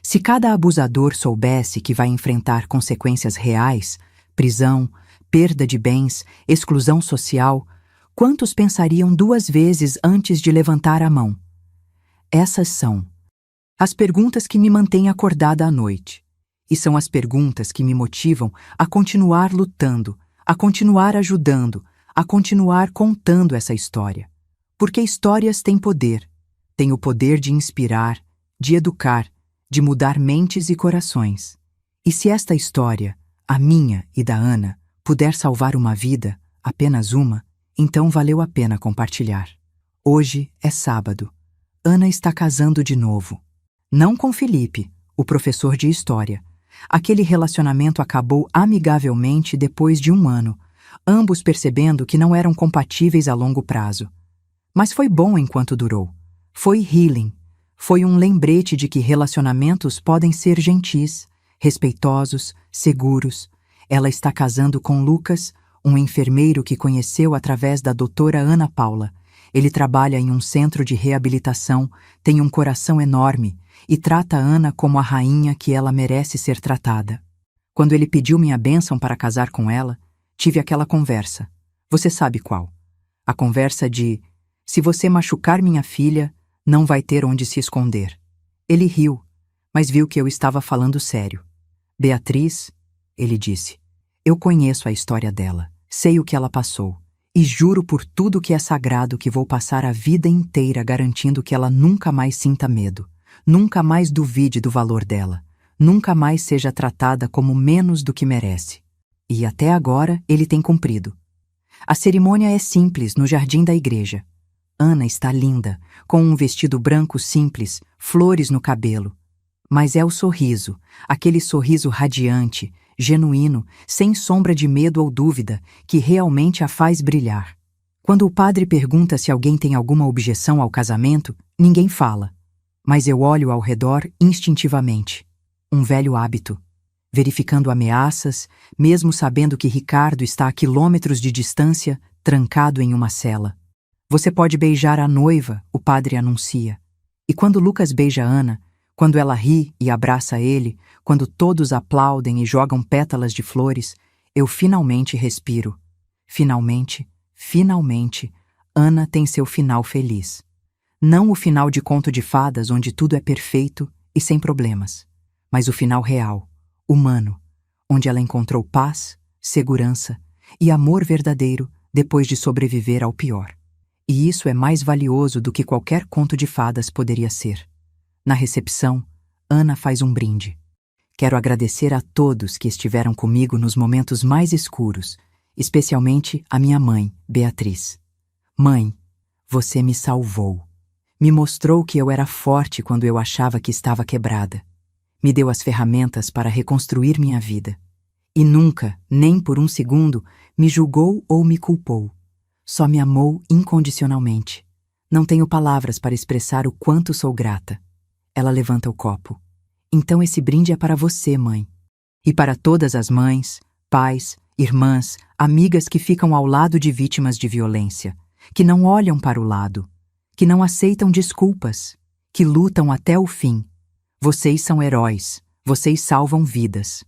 Se cada abusador soubesse que vai enfrentar consequências reais, prisão, perda de bens, exclusão social, quantos pensariam duas vezes antes de levantar a mão? Essas são as perguntas que me mantêm acordada à noite. E são as perguntas que me motivam a continuar lutando, a continuar ajudando, a continuar contando essa história. Porque histórias têm poder. Têm o poder de inspirar, de educar, de mudar mentes e corações. E se esta história, a minha e da Ana, puder salvar uma vida, apenas uma, então valeu a pena compartilhar. Hoje é sábado. Ana está casando de novo. Não com Felipe, o professor de história. Aquele relacionamento acabou amigavelmente depois de 1 ano, ambos percebendo que não eram compatíveis a longo prazo. Mas foi bom enquanto durou. Foi healing. Foi um lembrete de que relacionamentos podem ser gentis, respeitosos, seguros. Ela está casando com Lucas, um enfermeiro que conheceu através da doutora Ana Paula. Ele trabalha em um centro de reabilitação, tem um coração enorme e trata Ana como a rainha que ela merece ser tratada. Quando ele pediu minha bênção para casar com ela, tive aquela conversa. Você sabe qual? A conversa de: Se você machucar minha filha, não vai ter onde se esconder. Ele riu, mas viu que eu estava falando sério. Beatriz, ele disse, eu conheço a história dela, sei o que ela passou, e juro por tudo que é sagrado que vou passar a vida inteira garantindo que ela nunca mais sinta medo, nunca mais duvide do valor dela, nunca mais seja tratada como menos do que merece. E até agora ele tem cumprido. A cerimônia é simples no jardim da igreja. Ana está linda, com um vestido branco simples, flores no cabelo. Mas é o sorriso, aquele sorriso radiante, genuíno, sem sombra de medo ou dúvida, que realmente a faz brilhar. Quando o padre pergunta se alguém tem alguma objeção ao casamento, ninguém fala. Mas eu olho ao redor instintivamente. Um velho hábito. Verificando ameaças, mesmo sabendo que Ricardo está a quilômetros de distância, trancado em uma cela. Você pode beijar a noiva, o padre anuncia. E quando Lucas beija Ana, quando ela ri e abraça ele, quando todos aplaudem e jogam pétalas de flores, eu finalmente respiro. Finalmente, Ana tem seu final feliz. Não o final de conto de fadas onde tudo é perfeito e sem problemas, mas o final real, humano, onde ela encontrou paz, segurança e amor verdadeiro depois de sobreviver ao pior. E isso é mais valioso do que qualquer conto de fadas poderia ser. Na recepção, Ana faz um brinde. Quero agradecer a todos que estiveram comigo nos momentos mais escuros, especialmente a minha mãe, Beatriz. Mãe, você me salvou. Me mostrou que eu era forte quando eu achava que estava quebrada. Me deu as ferramentas para reconstruir minha vida. E nunca, nem por um segundo, me julgou ou me culpou. Só me amou incondicionalmente. Não tenho palavras para expressar o quanto sou grata. Ela levanta o copo. Então esse brinde é para você, mãe. E para todas as mães, pais, irmãs, amigas que ficam ao lado de vítimas de violência, que não olham para o lado, que não aceitam desculpas, que lutam até o fim. Vocês são heróis, vocês salvam vidas.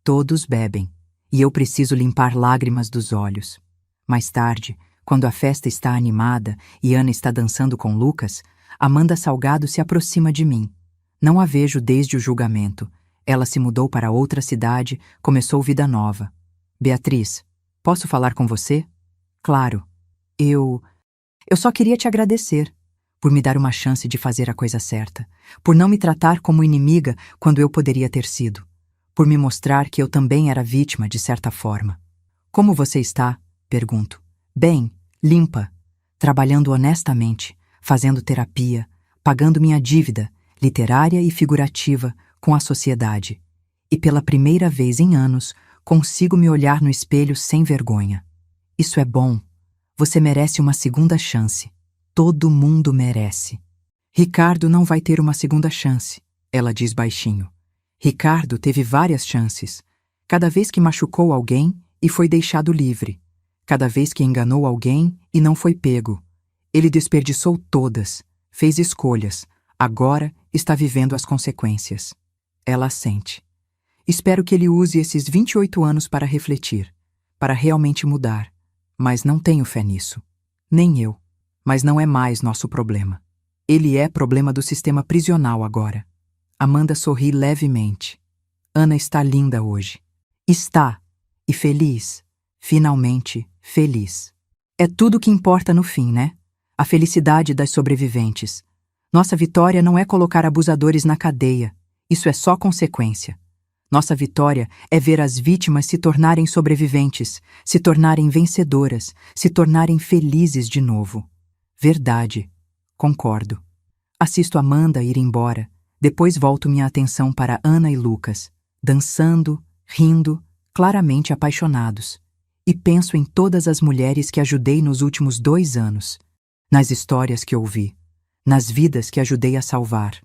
Todos bebem, e eu preciso limpar lágrimas dos olhos. Mais tarde, quando a festa está animada e Ana está dançando com Lucas, Amanda Salgado se aproxima de mim. Não a vejo desde o julgamento. Ela se mudou para outra cidade, começou vida nova. Beatriz, posso falar com você? Claro. Eu só queria te agradecer por me dar uma chance de fazer a coisa certa, por não me tratar como inimiga quando eu poderia ter sido, por me mostrar que eu também era vítima de certa forma. Como você está? Pergunto. Bem, limpa, trabalhando honestamente, fazendo terapia, pagando minha dívida, literária e figurativa, com a sociedade. E pela primeira vez em anos, consigo me olhar no espelho sem vergonha. Isso é bom. Você merece uma segunda chance. Todo mundo merece. Ricardo não vai ter uma segunda chance, ela diz baixinho. Ricardo teve várias chances. Cada vez que machucou alguém e foi deixado livre. Cada vez que enganou alguém e não foi pego. Ele desperdiçou todas, fez escolhas, agora está vivendo as consequências. Ela assente. Espero que ele use esses 28 anos para refletir, para realmente mudar, mas não tenho fé nisso. Nem eu. Mas não é mais nosso problema. Ele é problema do sistema prisional agora. Amanda sorri levemente. Ana está linda hoje. Está. E feliz. Finalmente feliz. É tudo o que importa no fim, né? A felicidade das sobreviventes. Nossa vitória não é colocar abusadores na cadeia. Isso é só consequência. Nossa vitória é ver as vítimas se tornarem sobreviventes, se tornarem vencedoras, se tornarem felizes de novo. Verdade. Concordo. Assisto Amanda ir embora. Depois volto minha atenção para Ana e Lucas, dançando, rindo, claramente apaixonados. E penso em todas as mulheres que ajudei nos últimos 2 anos, nas histórias que ouvi, nas vidas que ajudei a salvar,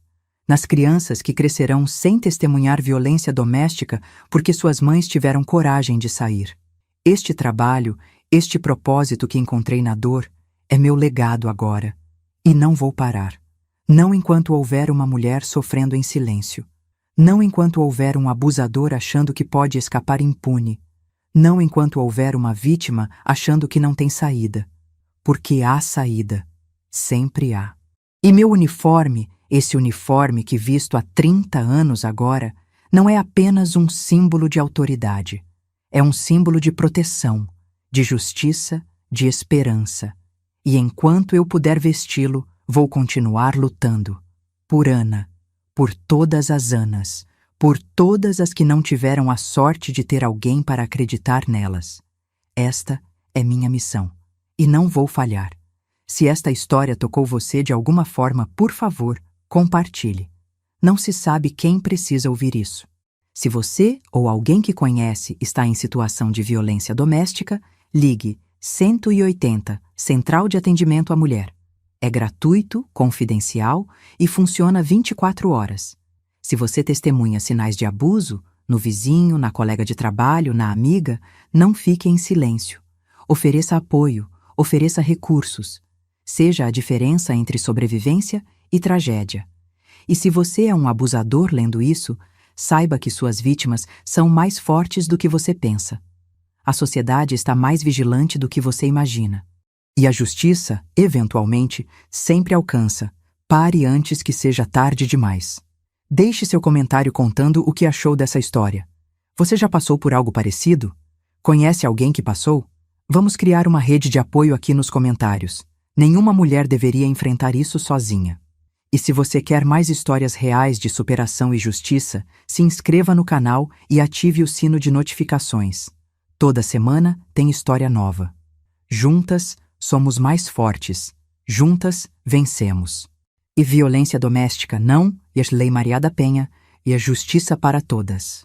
nas crianças que crescerão sem testemunhar violência doméstica porque suas mães tiveram coragem de sair. Este trabalho, este propósito que encontrei na dor, é meu legado agora. E não vou parar. Não enquanto houver uma mulher sofrendo em silêncio. Não enquanto houver um abusador achando que pode escapar impune. Não enquanto houver uma vítima achando que não tem saída. Porque há saída. sempre há. E meu uniforme, esse uniforme que visto há 30 anos agora, não é apenas um símbolo de autoridade. É um símbolo de proteção, de justiça, de esperança. E enquanto eu puder vesti-lo, vou continuar lutando. Por Ana, por todas as Anas, por todas as que não tiveram a sorte de ter alguém para acreditar nelas. Esta é minha missão, e não vou falhar. Se esta história tocou você de alguma forma, por favor, compartilhe. Não se sabe quem precisa ouvir isso. Se você ou alguém que conhece está em situação de violência doméstica, ligue 180, Central de Atendimento à Mulher. É gratuito, confidencial e funciona 24 horas. Se você testemunha sinais de abuso, no vizinho, na colega de trabalho, na amiga, não fique em silêncio. Ofereça apoio, ofereça recursos. Seja a diferença entre sobrevivência e tragédia. E se você é um abusador lendo isso, saiba que suas vítimas são mais fortes do que você pensa. A sociedade está mais vigilante do que você imagina. E a justiça, eventualmente, sempre alcança. Pare antes que seja tarde demais. Deixe seu comentário contando o que achou dessa história. Você já passou por algo parecido? Conhece alguém que passou? Vamos criar uma rede de apoio aqui nos comentários. Nenhuma mulher deveria enfrentar isso sozinha. E se você quer mais histórias reais de superação e justiça, se inscreva no canal e ative o sino de notificações. Toda semana tem história nova. Juntas, somos mais fortes. Juntas, vencemos. E violência doméstica não, e a Lei Maria da Penha, e a justiça para todas.